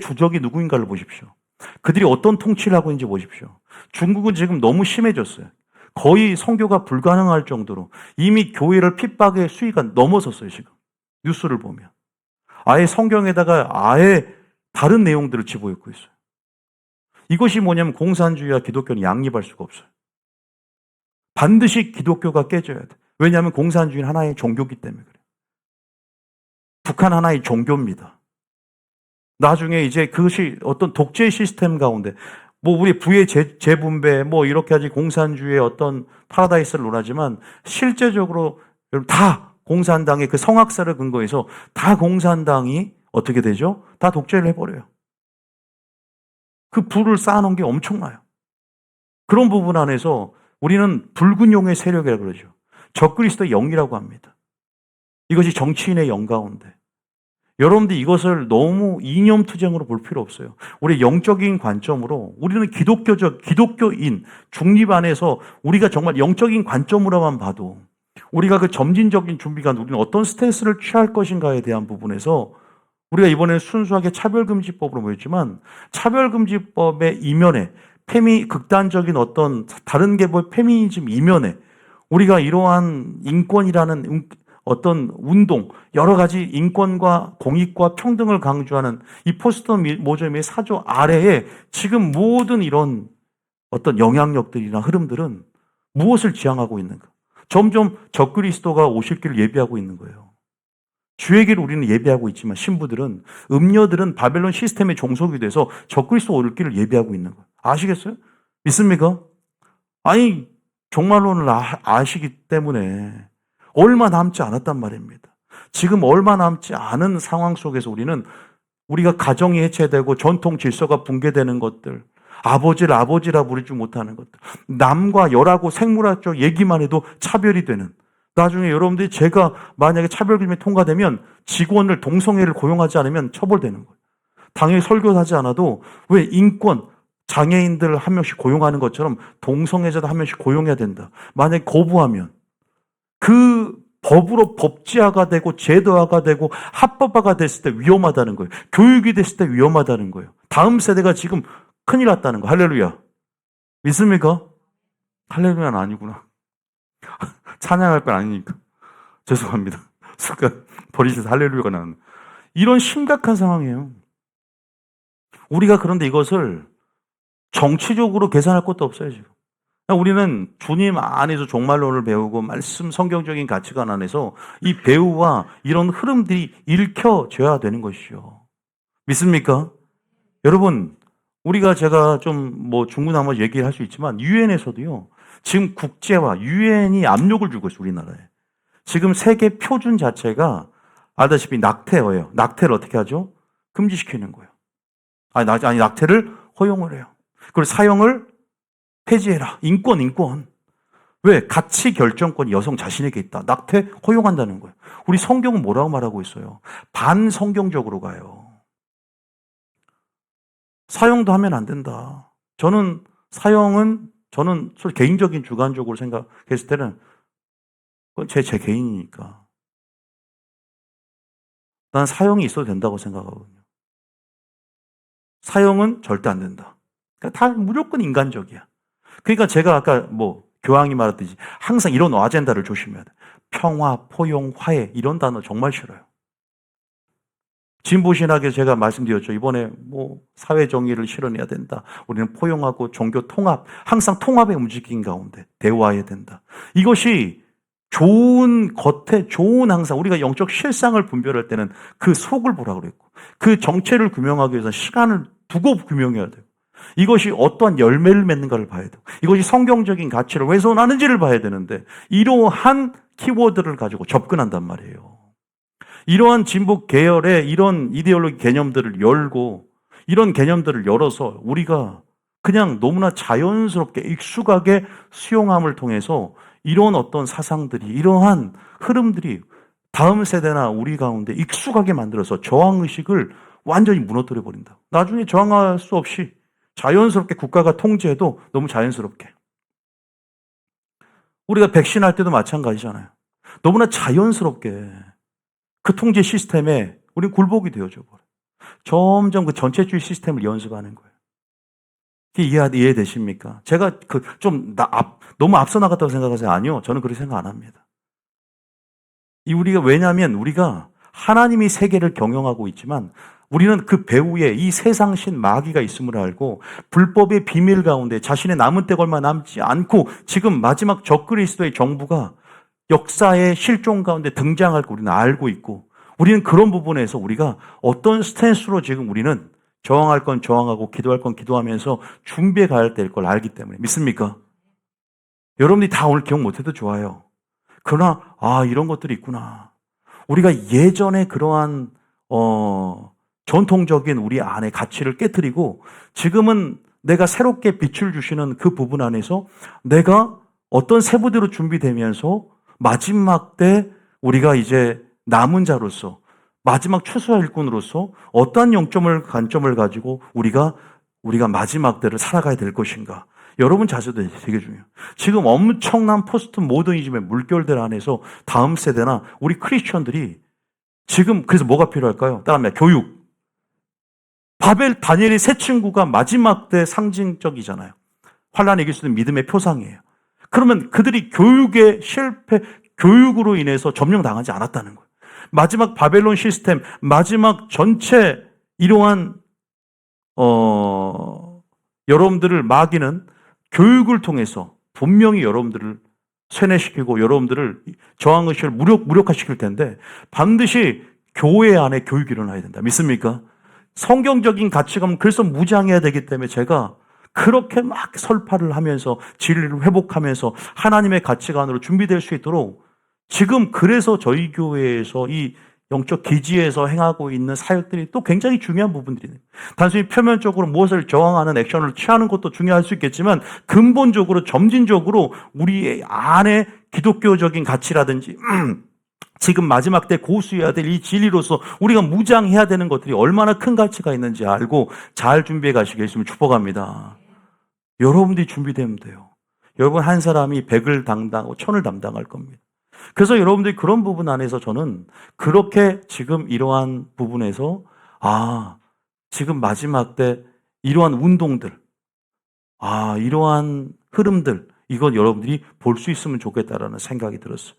주적이 누구인가를 보십시오. 그들이 어떤 통치를 하고 있는지 보십시오. 중국은 지금 너무 심해졌어요. 거의 선교가 불가능할 정도로 이미 교회를 핍박의 수위가 넘어섰어요. 지금 뉴스를 보면 아예 성경에다가 아예 다른 내용들을 집어넣고 있어요. 이것이 뭐냐면 공산주의와 기독교는 양립할 수가 없어요. 반드시 기독교가 깨져야 돼. 왜냐하면 공산주의는 하나의 종교기 때문에 그래요. 북한 하나의 종교입니다. 나중에 이제 그것이 어떤 독재 시스템 가운데 뭐 우리 부의 재분배 뭐 이렇게 하지 공산주의의 어떤 파라다이스를 논하지만 실제적으로 여러분 다 공산당의 그 성악사를 근거해서 다 공산당이 어떻게 되죠? 다 독재를 해버려요. 그 불을 쌓아놓은 게 엄청나요. 그런 부분 안에서 우리는 붉은 용의 세력이라고 그러죠. 적그리스도의 영이라고 합니다. 이것이 정치인의 영 가운데. 여러분들 이것을 너무 이념투쟁으로 볼 필요 없어요. 우리 영적인 관점으로 우리는 기독교인 중립 안에서 우리가 정말 영적인 관점으로만 봐도 우리가 그 점진적인 준비가 우리는 어떤 스탠스를 취할 것인가에 대한 부분에서 우리가 이번에 순수하게 차별금지법으로 모였지만 차별금지법의 이면에 극단적인 어떤 다른 계보의 페미니즘 이면에 우리가 이러한 인권이라는 어떤 운동, 여러 가지 인권과 공익과 평등을 강조하는 이 포스트모더니즘의 사조 아래에 지금 모든 이런 어떤 영향력들이나 흐름들은 무엇을 지향하고 있는가? 점점 적그리스도가 오실 길을 예비하고 있는 거예요. 주의 길을 우리는 예비하고 있지만 신부들은, 음녀들은 바벨론 시스템에 종속이 돼서 적그리스도 올 길을 예비하고 있는 거예요. 아시겠어요? 믿습니까? 아니, 종말론을 아시기 때문에 얼마 남지 않았단 말입니다. 지금 얼마 남지 않은 상황 속에서 우리가 가정이 해체되고 전통 질서가 붕괴되는 것들, 아버지를 아버지라 부르지 못하는 것들, 남과 열하고 생물학적 얘기만 해도 차별이 되는, 나중에 여러분들이 제가 만약에 차별금이 통과되면 직원을 동성애를 고용하지 않으면 처벌되는 거예요. 당연히 설교하지 않아도 왜 인권, 장애인들 한 명씩 고용하는 것처럼 동성애자도 한 명씩 고용해야 된다. 만약에 거부하면 그 법으로 법제화가 되고 제도화가 되고 합법화가 됐을 때 위험하다는 거예요. 교육이 됐을 때 위험하다는 거예요. 다음 세대가 지금 큰일 났다는 거. 할렐루야. 믿습니까? 할렐루야는 아니구나. 찬양할 건 아니니까. 죄송합니다. 습관 버리셔서 할렐루야가 나는. 이런 심각한 상황이에요. 우리가 그런데 이것을 정치적으로 계산할 것도 없어요, 지금. 우리는 주님 안에서 종말론을 배우고 말씀 성경적인 가치관 안에서 이 배우와 이런 흐름들이 읽혀져야 되는 것이죠. 믿습니까? 여러분, 제가 좀 뭐 중구난방 얘기를 할 수 있지만 유엔에서도요. 지금 국제화, 유엔이 압력을 주고 있어요, 우리나라에. 지금 세계 표준 자체가 알다시피 낙태예요. 낙태를 어떻게 하죠? 금지시키는 거예요. 아니 낙태를 허용을 해요. 그리고 사형을 폐지해라. 인권. 왜? 가치 결정권이 여성 자신에게 있다. 낙태 허용한다는 거예요. 우리 성경은 뭐라고 말하고 있어요? 반성경적으로 가요. 사형도 하면 안 된다. 저는 개인적인 주관적으로 생각했을 때는 그건 제 개인이니까. 난 사형이 있어도 된다고 생각하거든요. 사형은 절대 안 된다. 그러니까 다 무조건 인간적이야. 그러니까 제가 아까 교황이 말했듯이 항상 이런 아젠다를 조심해야 돼. 평화, 포용, 화해 이런 단어 정말 싫어요. 진보신학에서 제가 말씀드렸죠. 이번에 사회 정의를 실현해야 된다. 우리는 포용하고 종교 통합, 항상 통합의 움직임 가운데 대화해야 된다. 이것이 겉에 좋은 항상 우리가 영적 실상을 분별할 때는 그 속을 보라고 그랬고 그 정체를 규명하기 위해서 시간을 두고 규명해야 돼요. 이것이 어떠한 열매를 맺는가를 봐야 돼요. 이것이 성경적인 가치를 훼손하는지를 봐야 되는데 이러한 키워드를 가지고 접근한단 말이에요. 이러한 진보 계열의 이런 이데올로기 개념들을 열고 이런 개념들을 열어서 우리가 그냥 너무나 자연스럽게 익숙하게 수용함을 통해서 이런 어떤 사상들이 이러한 흐름들이 다음 세대나 우리 가운데 익숙하게 만들어서 저항의식을 완전히 무너뜨려 버린다. 나중에 저항할 수 없이 자연스럽게 국가가 통제해도 너무 자연스럽게. 우리가 백신할 때도 마찬가지잖아요. 너무나 자연스럽게 그 통제 시스템에 우리는 굴복이 되어져 버려요. 점점 그 전체주의 시스템을 연습하는 거예요. 이해되십니까? 제가 너무 앞서 나갔다고 생각하세요? 아니요. 저는 그렇게 생각 안 합니다. 왜냐하면 우리가 하나님이 세계를 경영하고 있지만 우리는 그 배후에 이 세상신 마귀가 있음을 알고 불법의 비밀 가운데 자신의 남은 때가 얼마 남지 않고 지금 마지막 적그리스도의 정부가 역사의 실종 가운데 등장할 걸 우리는 알고 있고 우리는 그런 부분에서 우리가 어떤 스탠스로 지금 우리는 저항할 건 저항하고 기도할 건 기도하면서 준비해 가야 될 걸 알기 때문에. 믿습니까? 여러분들이 다 오늘 기억 못해도 좋아요. 그러나 이런 것들이 있구나. 우리가 예전에 그러한 전통적인 우리 안의 가치를 깨트리고 지금은 내가 새롭게 빛을 주시는 그 부분 안에서 내가 어떤 세부대로 준비되면서 마지막 때 우리가 이제 남은 자로서 마지막 추수와 일꾼으로서 어떠한 영점을 관점을 가지고 우리가 마지막 때를 살아가야 될 것인가. 여러분 자세도 되게 중요해요. 지금 엄청난 포스트 모더니즘의 물결들 안에서 다음 세대나 우리 크리스천들이 지금 그래서 뭐가 필요할까요? 따라합니다. 교육. 다니엘의 세 친구가 마지막 때 상징적이잖아요. 환란에 이길 수 있는 믿음의 표상이에요. 그러면 그들이 교육으로 인해서 점령당하지 않았다는 거예요. 마지막 바벨론 시스템, 마지막 전체 이러한 여러분들을 마귀는 교육을 통해서 분명히 여러분들을 세뇌시키고 여러분들을 저항의식을 무력화시킬 텐데 반드시 교회 안에 교육이 일어나야 된다. 믿습니까? 성경적인 가치관, 그래서 무장해야 되기 때문에 제가 그렇게 막 설파를 하면서 진리를 회복하면서 하나님의 가치관으로 준비될 수 있도록 지금 그래서 저희 교회에서 이 영적 기지에서 행하고 있는 사역들이 또 굉장히 중요한 부분들이네요. 단순히 표면적으로 무엇을 저항하는 액션을 취하는 것도 중요할 수 있겠지만 근본적으로 점진적으로 우리 안에 기독교적인 가치라든지 지금 마지막 때 고수해야 될 이 진리로서 우리가 무장해야 되는 것들이 얼마나 큰 가치가 있는지 알고 잘 준비해 가시겠으면 축복합니다. 여러분들이 준비되면 돼요. 여러분 한 사람이 100을 담당하고 1000을 담당할 겁니다. 그래서 여러분들이 그런 부분 안에서 저는 그렇게 지금 이러한 부분에서 지금 마지막 때 이러한 운동들, 이러한 흐름들 이건 여러분들이 볼 수 있으면 좋겠다라는 생각이 들었어요.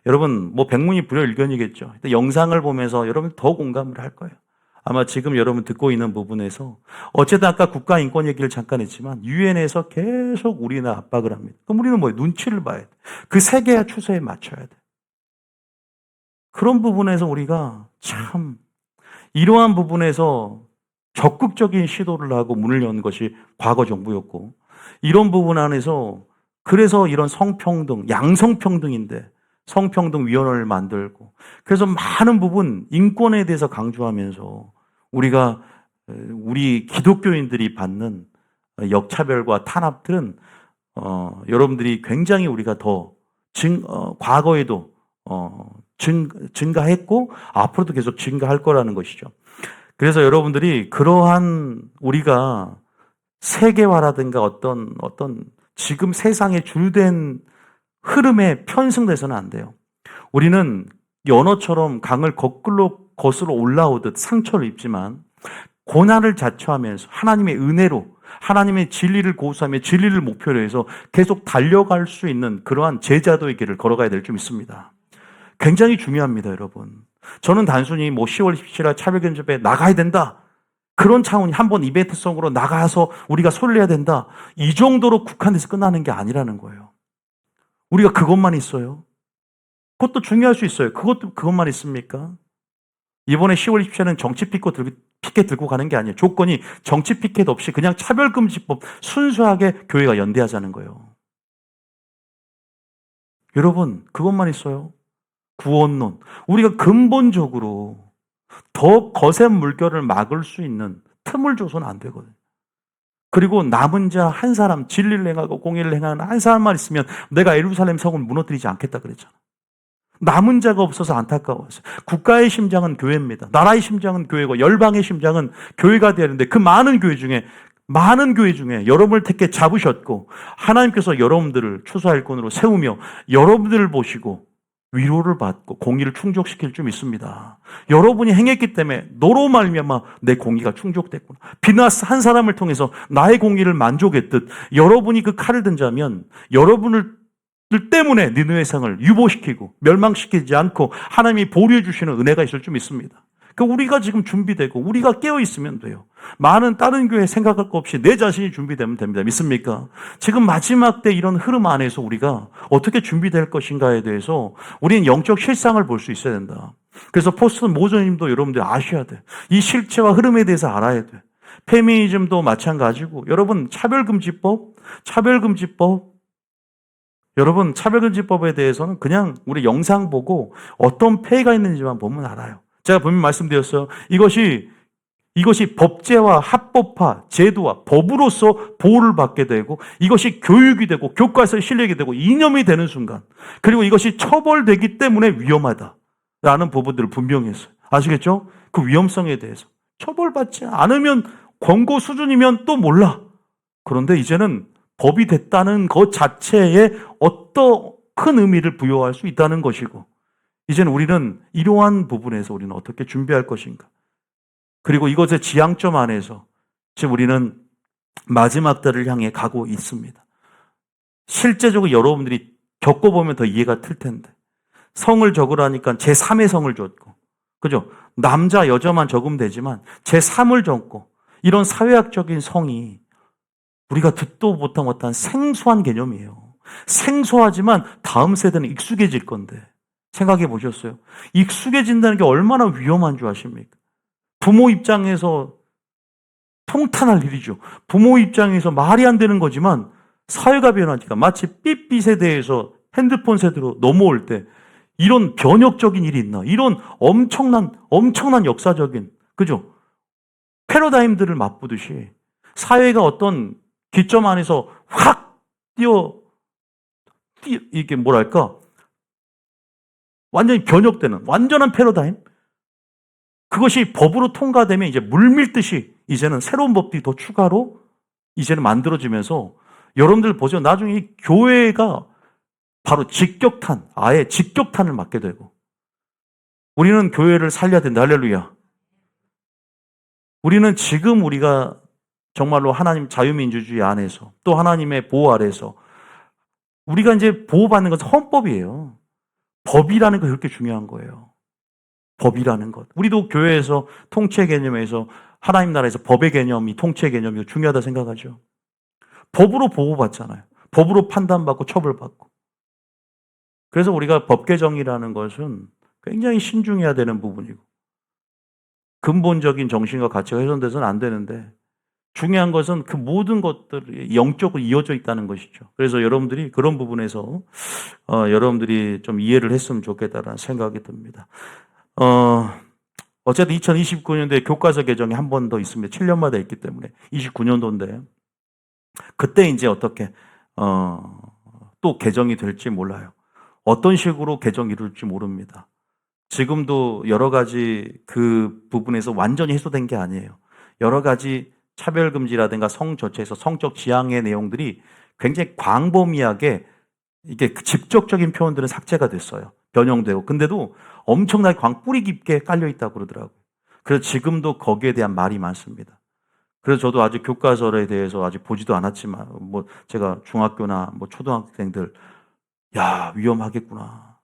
여러분 백문이 불여일견이겠죠. 영상을 보면서 여러분 더 공감을 할 거예요. 아마 지금 여러분 듣고 있는 부분에서 어쨌든 아까 국가인권 얘기를 잠깐 했지만 유엔에서 계속 우리는 압박을 합니다. 그럼 우리는 눈치를 봐야 돼. 그 세계화 추세에 맞춰야 돼. 그런 부분에서 우리가 참 이러한 부분에서 적극적인 시도를 하고 문을 여는 것이 과거 정부였고 이런 부분 안에서 그래서 이런 성평등, 양성평등인데 성평등위원회를 만들고 그래서 많은 부분 인권에 대해서 강조하면서 우리 기독교인들이 받는 역차별과 탄압들은 여러분들이 굉장히 우리가 더 과거에도 증가했고 앞으로도 계속 증가할 거라는 것이죠. 그래서 여러분들이 그러한 우리가 세계화라든가 어떤 지금 세상의 주된 흐름에 편승돼서는 안 돼요. 우리는 연어처럼 강을 거슬러 올라오듯 상처를 입지만 고난을 자처하면서 하나님의 은혜로 하나님의 진리를 고수하며 진리를 목표로 해서 계속 달려갈 수 있는 그러한 제자도의 길을 걸어가야 될 줄 믿습니다. 굉장히 중요합니다, 여러분. 저는 단순히 10월 17일 차별견접에 나가야 된다. 그런 차원이 한번 이벤트성으로 나가서 우리가 소리를 해야 된다. 이 정도로 국한돼서 끝나는 게 아니라는 거예요. 우리가 그것만 있어요. 그것도 중요할 수 있어요. 그것만 있습니까? 이번에 10월 27일은 정치 피켓 들고 가는 게 아니에요. 조건이 정치 피켓 없이 그냥 차별금지법 순수하게 교회가 연대하자는 거예요. 여러분, 그것만 있어요. 구원론. 우리가 근본적으로 더 거센 물결을 막을 수 있는 틈을 줘서는 안 되거든요. 그리고 남은 자 한 사람, 진리를 행하고 공의를 행하는 한 사람만 있으면 내가 예루살렘 성을 무너뜨리지 않겠다 그랬잖아. 남은 자가 없어서 안타까워서 국가의 심장은 교회입니다. 나라의 심장은 교회고 열방의 심장은 교회가 되어야 하는데 그 많은 교회 중에 여러분을 택해 잡으셨고 하나님께서 여러분들을 추수할꾼으로 세우며 여러분들을 보시고 위로를 받고 공의를 충족시킬 줄 믿습니다. 여러분이 행했기 때문에 너로 말미암아 내 공의가 충족됐구나. 비나스 한 사람을 통해서 나의 공의를 만족했듯 여러분이 그 칼을 든자면 여러분을 때문에 니느웨 성을 유보시키고 멸망시키지 않고 하나님이 보류해 주시는 은혜가 있을 줄 믿습니다. 우리가 지금 준비되고 우리가 깨어 있으면 돼요. 많은 다른 교회 생각할 거 없이 내 자신이 준비되면 됩니다. 믿습니까? 지금 마지막 때 이런 흐름 안에서 우리가 어떻게 준비될 것인가에 대해서 우리는 영적 실상을 볼 수 있어야 된다. 그래서 포스트 모더니즘도 여러분들 아셔야 돼. 이 실체와 흐름에 대해서 알아야 돼. 페미니즘도 마찬가지고, 여러분 여러분 차별금지법에 대해서는 그냥 우리 영상 보고 어떤 폐해가 있는지만 보면 알아요. 제가 분명히 말씀드렸어요. 이것이 법제와 합법화, 제도와 법으로서 보호를 받게 되고, 이것이 교육이 되고 교과서에 실리게 되고 이념이 되는 순간, 그리고 이것이 처벌되기 때문에 위험하다라는 부분들을 분명히 했어요. 아시겠죠? 그 위험성에 대해서. 처벌받지 않으면 권고 수준이면 또 몰라. 그런데 이제는 법이 됐다는 것 자체에 어떤 큰 의미를 부여할 수 있다는 것이고, 이제는 우리는 이러한 부분에서 우리는 어떻게 준비할 것인가. 그리고 이것의 지향점 안에서 지금 우리는 마지막 때를 향해 가고 있습니다. 실제적으로 여러분들이 겪어보면 더 이해가 틀 텐데, 성을 적으라니까 제3의 성을 줬고, 그죠? 남자, 여자만 적으면 되지만 제3을 적고, 이런 사회학적인 성이 우리가 듣도 못한 생소한 개념이에요. 생소하지만 다음 세대는 익숙해질 건데, 생각해 보셨어요? 익숙해진다는 게 얼마나 위험한 줄 아십니까? 부모 입장에서 통탄할 일이죠. 부모 입장에서 말이 안 되는 거지만 사회가 변하니까, 마치 삐삐 세대에서 핸드폰 세대로 넘어올 때 이런 변혁적인 일이 있나? 이런 엄청난 역사적인, 그죠? 패러다임들을 맛보듯이 사회가 어떤 기점 안에서 확 이게 뭐랄까? 완전히 변혁되는 완전한 패러다임? 그것이 법으로 통과되면 이제 물밀듯이 이제는 새로운 법들이 더 추가로 이제는 만들어지면서, 여러분들 보죠. 나중에 이 교회가 바로 아예 직격탄을 맞게 되고, 우리는 교회를 살려야 된다. 할렐루야. 우리는 지금 우리가 정말로 하나님 자유민주주의 안에서, 또 하나님의 보호 아래서 우리가 이제 보호받는 것은 헌법이에요. 법이라는 거 그렇게 중요한 거예요. 법이라는 것. 우리도 교회에서 통치 개념에서, 하나님 나라에서 법의 개념이, 통치 개념이 중요하다 생각하죠. 법으로 보호받잖아요. 법으로 판단받고 처벌받고. 그래서 우리가 법 개정이라는 것은 굉장히 신중해야 되는 부분이고, 근본적인 정신과 가치가 훼손돼서는 안 되는데, 중요한 것은 그 모든 것들이 영적으로 이어져 있다는 것이죠. 그래서 여러분들이 그런 부분에서 여러분들이 좀 이해를 했으면 좋겠다라는 생각이 듭니다. 어쨌든 2029년도에 교과서 개정이 한 번 더 있습니다. 7년마다 있기 때문에 29년도인데, 그때 이제 어떻게 또 개정이 될지 몰라요. 어떤 식으로 개정이 이룰지 모릅니다. 지금도 여러 가지 그 부분에서 완전히 해소된 게 아니에요. 여러 가지 차별금지라든가 성 자체에서 성적 지향의 내용들이 굉장히 광범위하게, 이게 직접적인 표현들은 삭제가 됐어요. 변형되고. 근데도 엄청나게 뿌리 깊게 깔려 있다고 그러더라고요. 그래서 지금도 거기에 대한 말이 많습니다. 그래서 저도 아직 교과서에 대해서 아직 보지도 않았지만, 제가 중학교나 초등학생들, 야, 위험하겠구나.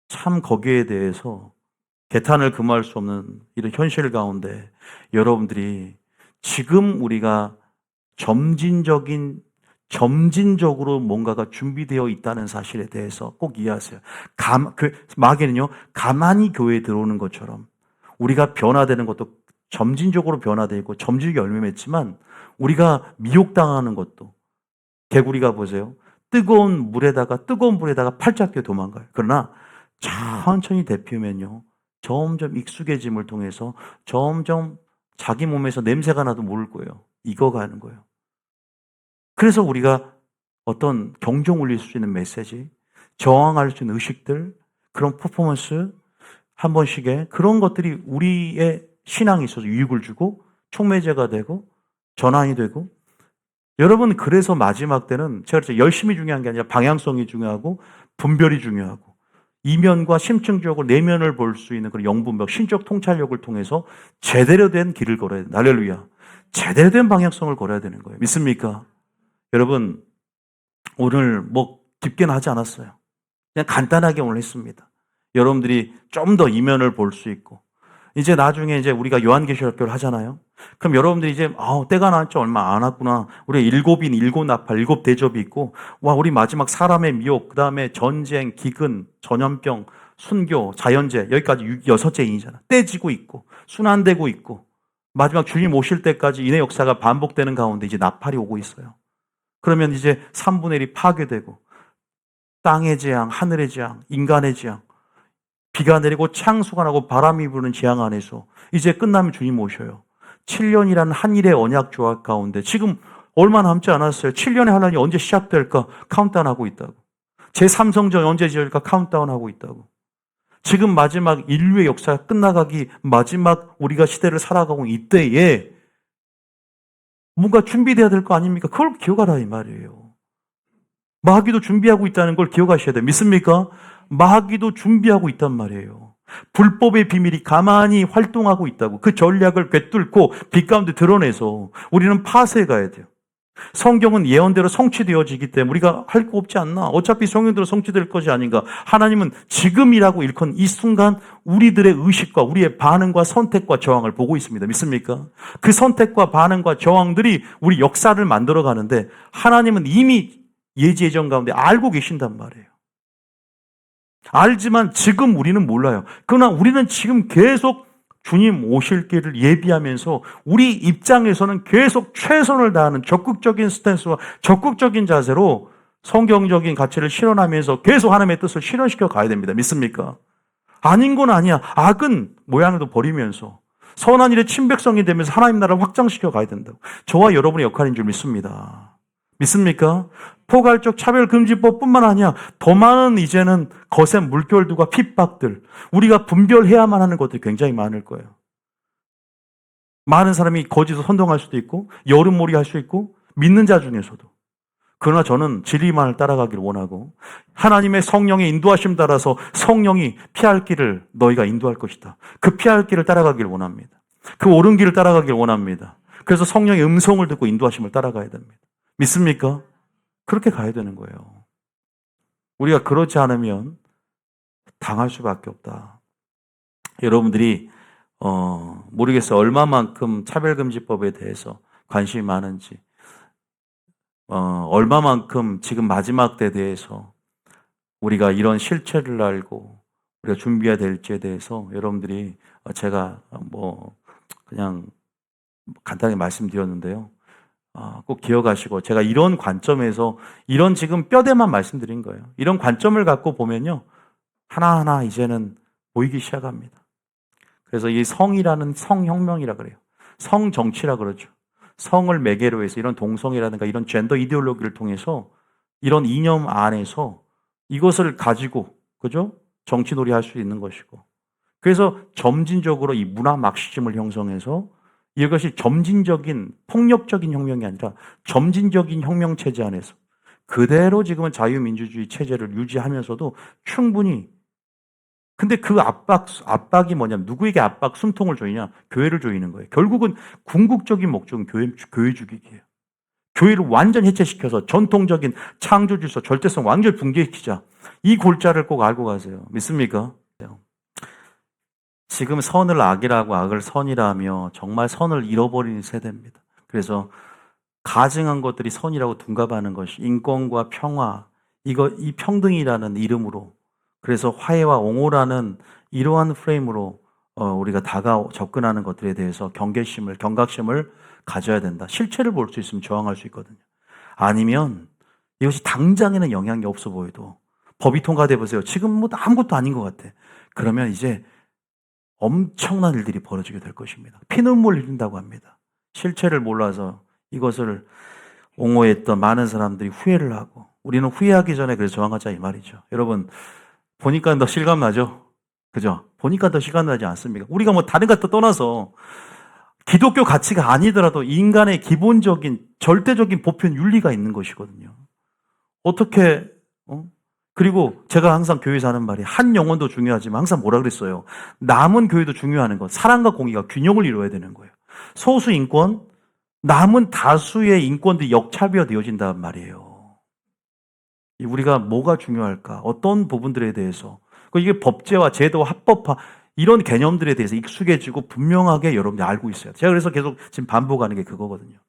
참 거기에 대해서 개탄을 금할 수 없는 이런 현실 가운데 여러분들이 지금 우리가 점진적으로 뭔가가 준비되어 있다는 사실에 대해서 꼭 이해하세요. 마귀는요, 가만히 교회에 들어오는 것처럼 우리가 변화되는 것도 점진적으로 변화되고 점진적으로 열매 맺지만, 우리가 미혹당하는 것도, 개구리가 보세요. 뜨거운 물에다가 팔짝 뛰어 도망가요. 그러나 천천히 데피면요, 점점 익숙해짐을 통해서 점점 자기 몸에서 냄새가 나도 모를 거예요. 익어가는 거예요. 그래서 우리가 어떤 경종 울릴 수 있는 메시지, 저항할 수 있는 의식들, 그런 퍼포먼스, 한 번씩의 그런 것들이 우리의 신앙에 있어서 유익을 주고 촉매제가 되고 전환이 되고, 여러분, 그래서 마지막 때는 제가 열심히 중요한 게 아니라 방향성이 중요하고 분별이 중요하고, 이면과 심층적으로 내면을 볼 수 있는 그런 영분별, 신적 통찰력을 통해서 제대로 된 길을 걸어야 돼요. 할렐루야. 제대로 된 방향성을 걸어야 되는 거예요. 믿습니까? 여러분, 오늘 깊게는 하지 않았어요. 그냥 간단하게 오늘 했습니다. 여러분들이 좀 더 이면을 볼 수 있고, 이제 나중에 이제 우리가 요한계시록교를 하잖아요. 그럼 여러분들이 이제 때가 나왔지 얼마 안 왔구나. 우리 일곱 나팔, 일곱 대접이 있고, 와, 우리 마지막 사람의 미혹, 그 다음에 전쟁, 기근, 전염병, 순교, 자연재, 여기까지 6째 인이잖아. 떼지고 있고 순환되고 있고, 마지막 주님 오실 때까지 인의 역사가 반복되는 가운데 이제 나팔이 오고 있어요. 그러면 이제 3분의 1이 파괴되고 땅의 재앙, 하늘의 재앙, 인간의 재앙, 비가 내리고 창수가 나고 바람이 부는 재앙 안에서 이제 끝나면 주님 오셔요. 7년이라는 한일의 언약 조약 가운데 지금 얼마 남지 않았어요. 7년의 환란이 언제 시작될까 카운트다운하고 있다고. 제3성전 언제 지을까 카운트다운하고 있다고. 지금 마지막 인류의 역사가 끝나가기 마지막 우리가 시대를 살아가고 이때에 뭔가 준비돼야 될 거 아닙니까? 그걸 기억하라 이 말이에요. 마귀도 준비하고 있다는 걸 기억하셔야 돼요. 믿습니까? 마귀도 준비하고 있단 말이에요. 불법의 비밀이 가만히 활동하고 있다고. 그 전략을 꿰뚫고 빛 가운데 드러내서 우리는 파쇄해 가야 돼요. 성경은 예언대로 성취되어지기 때문에 우리가 할 거 없지 않나. 어차피 성경대로 성취될 것이 아닌가. 하나님은 지금이라고 일컫는 이 순간 우리들의 의식과 우리의 반응과 선택과 저항을 보고 있습니다. 믿습니까? 그 선택과 반응과 저항들이 우리 역사를 만들어 가는데 하나님은 이미 예지예정 가운데 알고 계신단 말이에요. 알지만 지금 우리는 몰라요. 그러나 우리는 지금 계속 주님 오실 길을 예비하면서 우리 입장에서는 계속 최선을 다하는 적극적인 스탠스와 적극적인 자세로 성경적인 가치를 실현하면서 계속 하나님의 뜻을 실현시켜 가야 됩니다. 믿습니까? 아닌 건 아니야. 악은 모양도 버리면서 선한 일의 친백성이 되면서 하나님 나라를 확장시켜 가야 된다고. 저와 여러분의 역할인 줄 믿습니다. 믿습니까? 포괄적 차별금지법뿐만 아니라 더 많은 이제는 거센 물결들과 핍박들, 우리가 분별해야만 하는 것들이 굉장히 많을 거예요. 많은 사람이 거짓으로 선동할 수도 있고 여름몰이 할 수 있고 믿는 자 중에서도. 그러나 저는 진리만을 따라가기를 원하고 하나님의 성령의 인도하심 따라서 성령이 피할 길을 너희가 인도할 것이다. 그 피할 길을 따라가기를 원합니다. 그 옳은 길을 따라가기를 원합니다. 그래서 성령의 음성을 듣고 인도하심을 따라가야 됩니다. 믿습니까? 그렇게 가야 되는 거예요. 우리가 그렇지 않으면 당할 수밖에 없다. 여러분들이 모르겠어요. 얼마만큼 차별금지법에 대해서 관심이 많은지, 얼마만큼 지금 마지막 때에 대해서 우리가 이런 실체를 알고 우리가 준비해야 될지에 대해서 여러분들이 제가 그냥 간단하게 말씀드렸는데요. 꼭 기억하시고 제가 이런 관점에서 이런 지금 뼈대만 말씀드린 거예요. 이런 관점을 갖고 보면요. 하나하나 이제는 보이기 시작합니다. 그래서 이 성이라는 성혁명이라 그래요. 성정치라 그러죠. 성을 매개로 해서 이런 동성애라든가 이런 젠더 이데올로기를 통해서 이런 이념 안에서 이것을 가지고 그죠? 정치놀이 할 수 있는 것이고 그래서 점진적으로 이 문화 막시즘을 형성해서 이것이 점진적인 폭력적인 혁명이 아니라 점진적인 혁명 체제 안에서 그대로 지금은 자유민주주의 체제를 유지하면서도 충분히 근데 그 압박이 뭐냐면 누구에게 압박, 숨통을 조이냐? 교회를 조이는 거예요. 결국은 궁극적인 목적은 교회 죽이기예요. 교회를 완전 해체시켜서 전통적인 창조 질서, 절대성 완전히 붕괴시키자. 이 골자를 꼭 알고 가세요. 믿습니까? 지금 선을 악이라고 악을 선이라며 정말 선을 잃어버리는 세대입니다. 그래서 가증한 것들이 선이라고 둔갑하는 것이 인권과 평화, 이 평등이라는 이름으로 그래서 화해와 옹호라는 이러한 프레임으로 우리가 접근하는 것들에 대해서 경각심을 가져야 된다. 실체를 볼 수 있으면 저항할 수 있거든요. 아니면 이것이 당장에는 영향이 없어 보여도 법이 통과돼 보세요. 지금 아무것도 아닌 것 같아. 그러면 이제 엄청난 일들이 벌어지게 될 것입니다. 피눈물 흘린다고 합니다. 실체를 몰라서 이것을 옹호했던 많은 사람들이 후회를 하고 우리는 후회하기 전에 그래서 저항하자 이 말이죠. 여러분 보니까 더 실감나죠? 그죠? 보니까 더 실감나지 않습니까? 우리가 다른 것도 떠나서 기독교 가치가 아니더라도 인간의 기본적인 절대적인 보편 윤리가 있는 것이거든요. 어떻게 그리고 제가 항상 교회에서 하는 말이 한 영혼도 중요하지만 항상 뭐라 그랬어요? 남은 교회도 중요한 것. 사랑과 공의가 균형을 이루어야 되는 거예요. 소수 인권, 남은 다수의 인권들이 역차별되어진단 말이에요. 우리가 뭐가 중요할까? 어떤 부분들에 대해서 이게 법제와 제도와 합법화 이런 개념들에 대해서 익숙해지고 분명하게 여러분들이 알고 있어요. 제가 그래서 계속 지금 반복하는 게 그거거든요.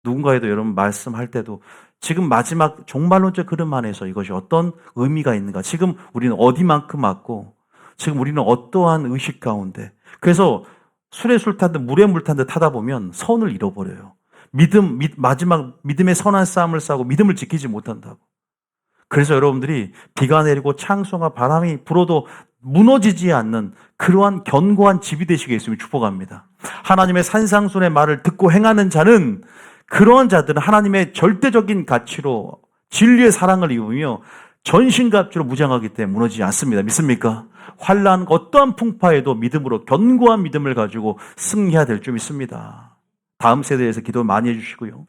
누군가에도 여러분 말씀할 때도 지금 마지막 종말론적 흐름 안에서 이것이 어떤 의미가 있는가? 지금 우리는 어디만큼 맞고 지금 우리는 어떠한 의식 가운데 그래서 술에 술 탄 듯 물에 물 탄 듯 하다 보면 선을 잃어버려요. 마지막 믿음의 선한 싸움을 싸우고 믿음을 지키지 못한다고. 그래서 여러분들이 비가 내리고 창수와 바람이 불어도 무너지지 않는 그러한 견고한 집이 되시게 있으면 축복합니다. 하나님의 산상순의 말을 듣고 행하는 자는, 그러한 자들은 하나님의 절대적인 가치로 진리의 사랑을 입으며 전신갑주로 무장하기 때문에 무너지지 않습니다. 믿습니까? 환난 어떠한 풍파에도 믿음으로 견고한 믿음을 가지고 승리해야 될 줄 믿습니다. 다음 세대에서 기도 많이 해주시고요.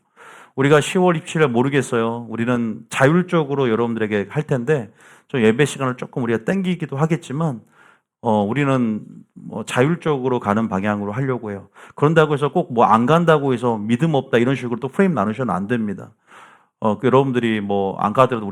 우리가 10월 27일 모르겠어요. 우리는 자율적으로 여러분들에게 할 텐데 좀 예배 시간을 조금 우리가 땡기기도 하겠지만 우리는 자율적으로 가는 방향으로 하려고 해요. 그런다고 해서 꼭 안 간다고 해서 믿음 없다 이런 식으로 또 프레임 나누셔는 안 됩니다. 여러분들이 안 가더라도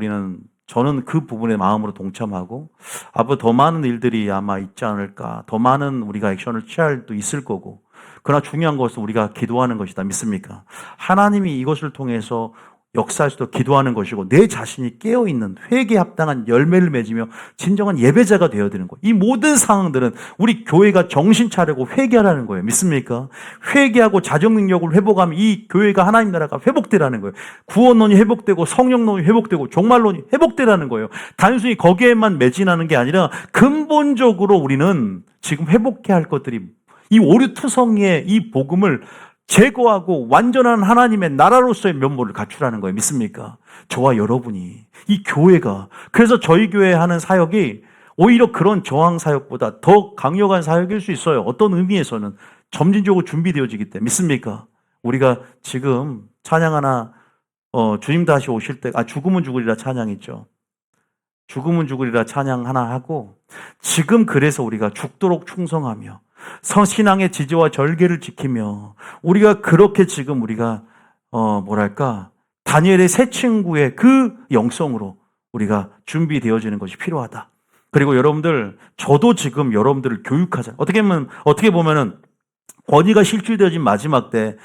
저는 그 부분에 마음으로 동참하고 앞으로 더 많은 일들이 아마 있지 않을까, 더 많은 우리가 액션을 취할 도 있을 거고, 그러나 중요한 것은 우리가 기도하는 것이다. 믿습니까? 하나님이 이것을 통해서 역사에서도 기도하는 것이고 내 자신이 깨어있는 회개에 합당한 열매를 맺으며 진정한 예배자가 되어야 되는 거예요. 이 모든 상황들은 우리 교회가 정신 차리고 회개하라는 거예요. 믿습니까? 회개하고 자정능력을 회복하면 이 교회가 하나님 나라가 회복되라는 거예요. 구원론이 회복되고 성령론이 회복되고 종말론이 회복되라는 거예요. 단순히 거기에만 매진하는 게 아니라 근본적으로 우리는 지금 회복해야 할 것들이, 이 오류투성이의 이 복음을 제거하고 완전한 하나님의 나라로서의 면모를 갖추라는 거예요. 믿습니까? 저와 여러분이, 이 교회가, 그래서 저희 교회 하는 사역이 오히려 그런 저항 사역보다 더 강력한 사역일 수 있어요. 어떤 의미에서는 점진적으로 준비되어지기 때문에. 믿습니까? 우리가 지금 찬양 하나, 주님 다시 오실 때, 죽으면 죽으리라 찬양 있죠. 죽으면 죽으리라 찬양 하나 하고, 지금 그래서 우리가 죽도록 충성하며 신앙의 지지와 절개를 지키며 우리가 그렇게 지금 우리가 다니엘의 새 친구의 그 영성으로 우리가 준비되어지는 것이 필요하다. 그리고 여러분들, 저도 지금 여러분들을 교육하자. 어떻게 보면은 권위가 실질되어진 마지막 때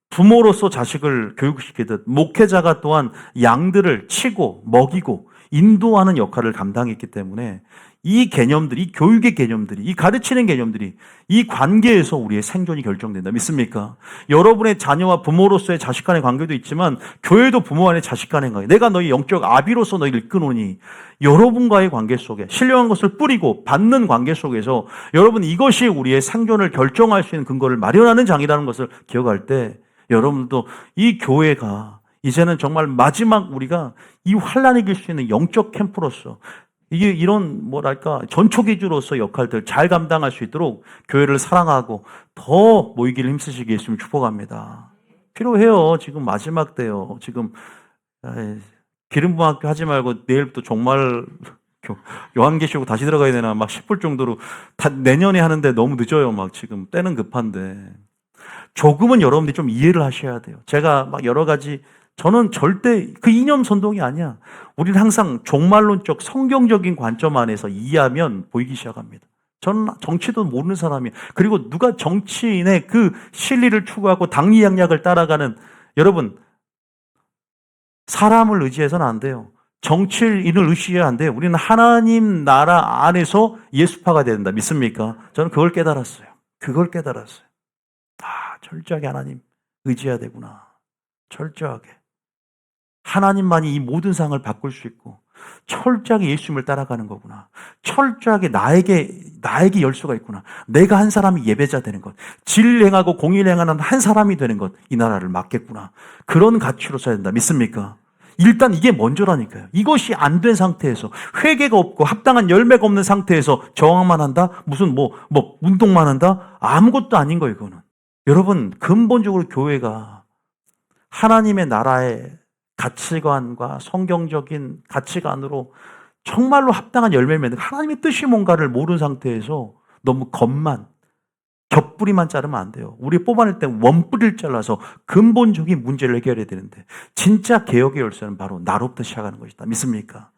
부모로서 자식을 교육시키듯 목회자가 또한 양들을 치고 먹이고 인도하는 역할을 감당했기 때문에 이 개념들이, 이 교육의 개념들이, 이 가르치는 개념들이 이 관계에서 우리의 생존이 결정된다. 믿습니까? 여러분의 자녀와 부모로서의 자식 간의 관계도 있지만 교회도 부모 간의 자식 간의 관계, 내가 너희 영적 아비로서 너희를 이끄노니, 여러분과의 관계 속에 신령한 것을 뿌리고 받는 관계 속에서 여러분, 이것이 우리의 생존을 결정할 수 있는 근거를 마련하는 장이라는 것을 기억할 때 여러분도 이 교회가 이제는 정말 마지막 우리가 이 환난을 이길 수 있는 영적 캠프로서 이게 이런 전초기주로서 역할들 잘 감당할 수 있도록 교회를 사랑하고 더 모이기를 힘쓰시기 있으면 축복합니다. 필요해요. 지금 마지막 때요. 지금 기름부학교 하지 말고 내일부터 정말 요한계시록 다시 들어가야 되나 막 싶을 정도로 다 내년에 하는데 너무 늦어요. 지금 때는 급한데 조금은 여러분들이 좀 이해를 하셔야 돼요. 제가 여러 가지, 저는 절대 그 이념 선동이 아니야. 우리는 항상 종말론적 성경적인 관점 안에서 이해하면 보이기 시작합니다. 저는 정치도 모르는 사람이에요. 그리고 누가 정치인의 그 실리를 추구하고 당리양약을 따라가는, 여러분, 사람을 의지해서는 안 돼요. 정치인을 의지해야 안 돼요. 우리는 하나님 나라 안에서 예수파가 돼야 된다. 믿습니까? 저는 그걸 깨달았어요. 철저하게 하나님 의지해야 되구나. 철저하게. 하나님만이 이 모든 상을 바꿀 수 있고 철저하게 예수님을 따라가는 거구나. 철저하게 나에게 열 수가 있구나. 내가 한 사람이 예배자 되는 것, 진리를 행하고 공의를 행하는 한 사람이 되는 것, 이 나라를 맡겠구나. 그런 가치로 써야 된다. 믿습니까? 일단 이게 먼저라니까요. 이것이 안 된 상태에서, 회개가 없고 합당한 열매가 없는 상태에서 저항만 한다? 무슨 운동만 한다? 아무것도 아닌 거예요, 이거는. 여러분, 근본적으로 교회가 하나님의 나라의 가치관과 성경적인 가치관으로 정말로 합당한 열매를 맺는, 하나님의 뜻이 뭔가를 모르는 상태에서 너무 겹뿌리만 자르면 안 돼요. 우리 뽑아낼 때 원뿌리를 잘라서 근본적인 문제를 해결해야 되는데, 진짜 개혁의 열쇠는 바로 나로부터 시작하는 것이다. 믿습니까?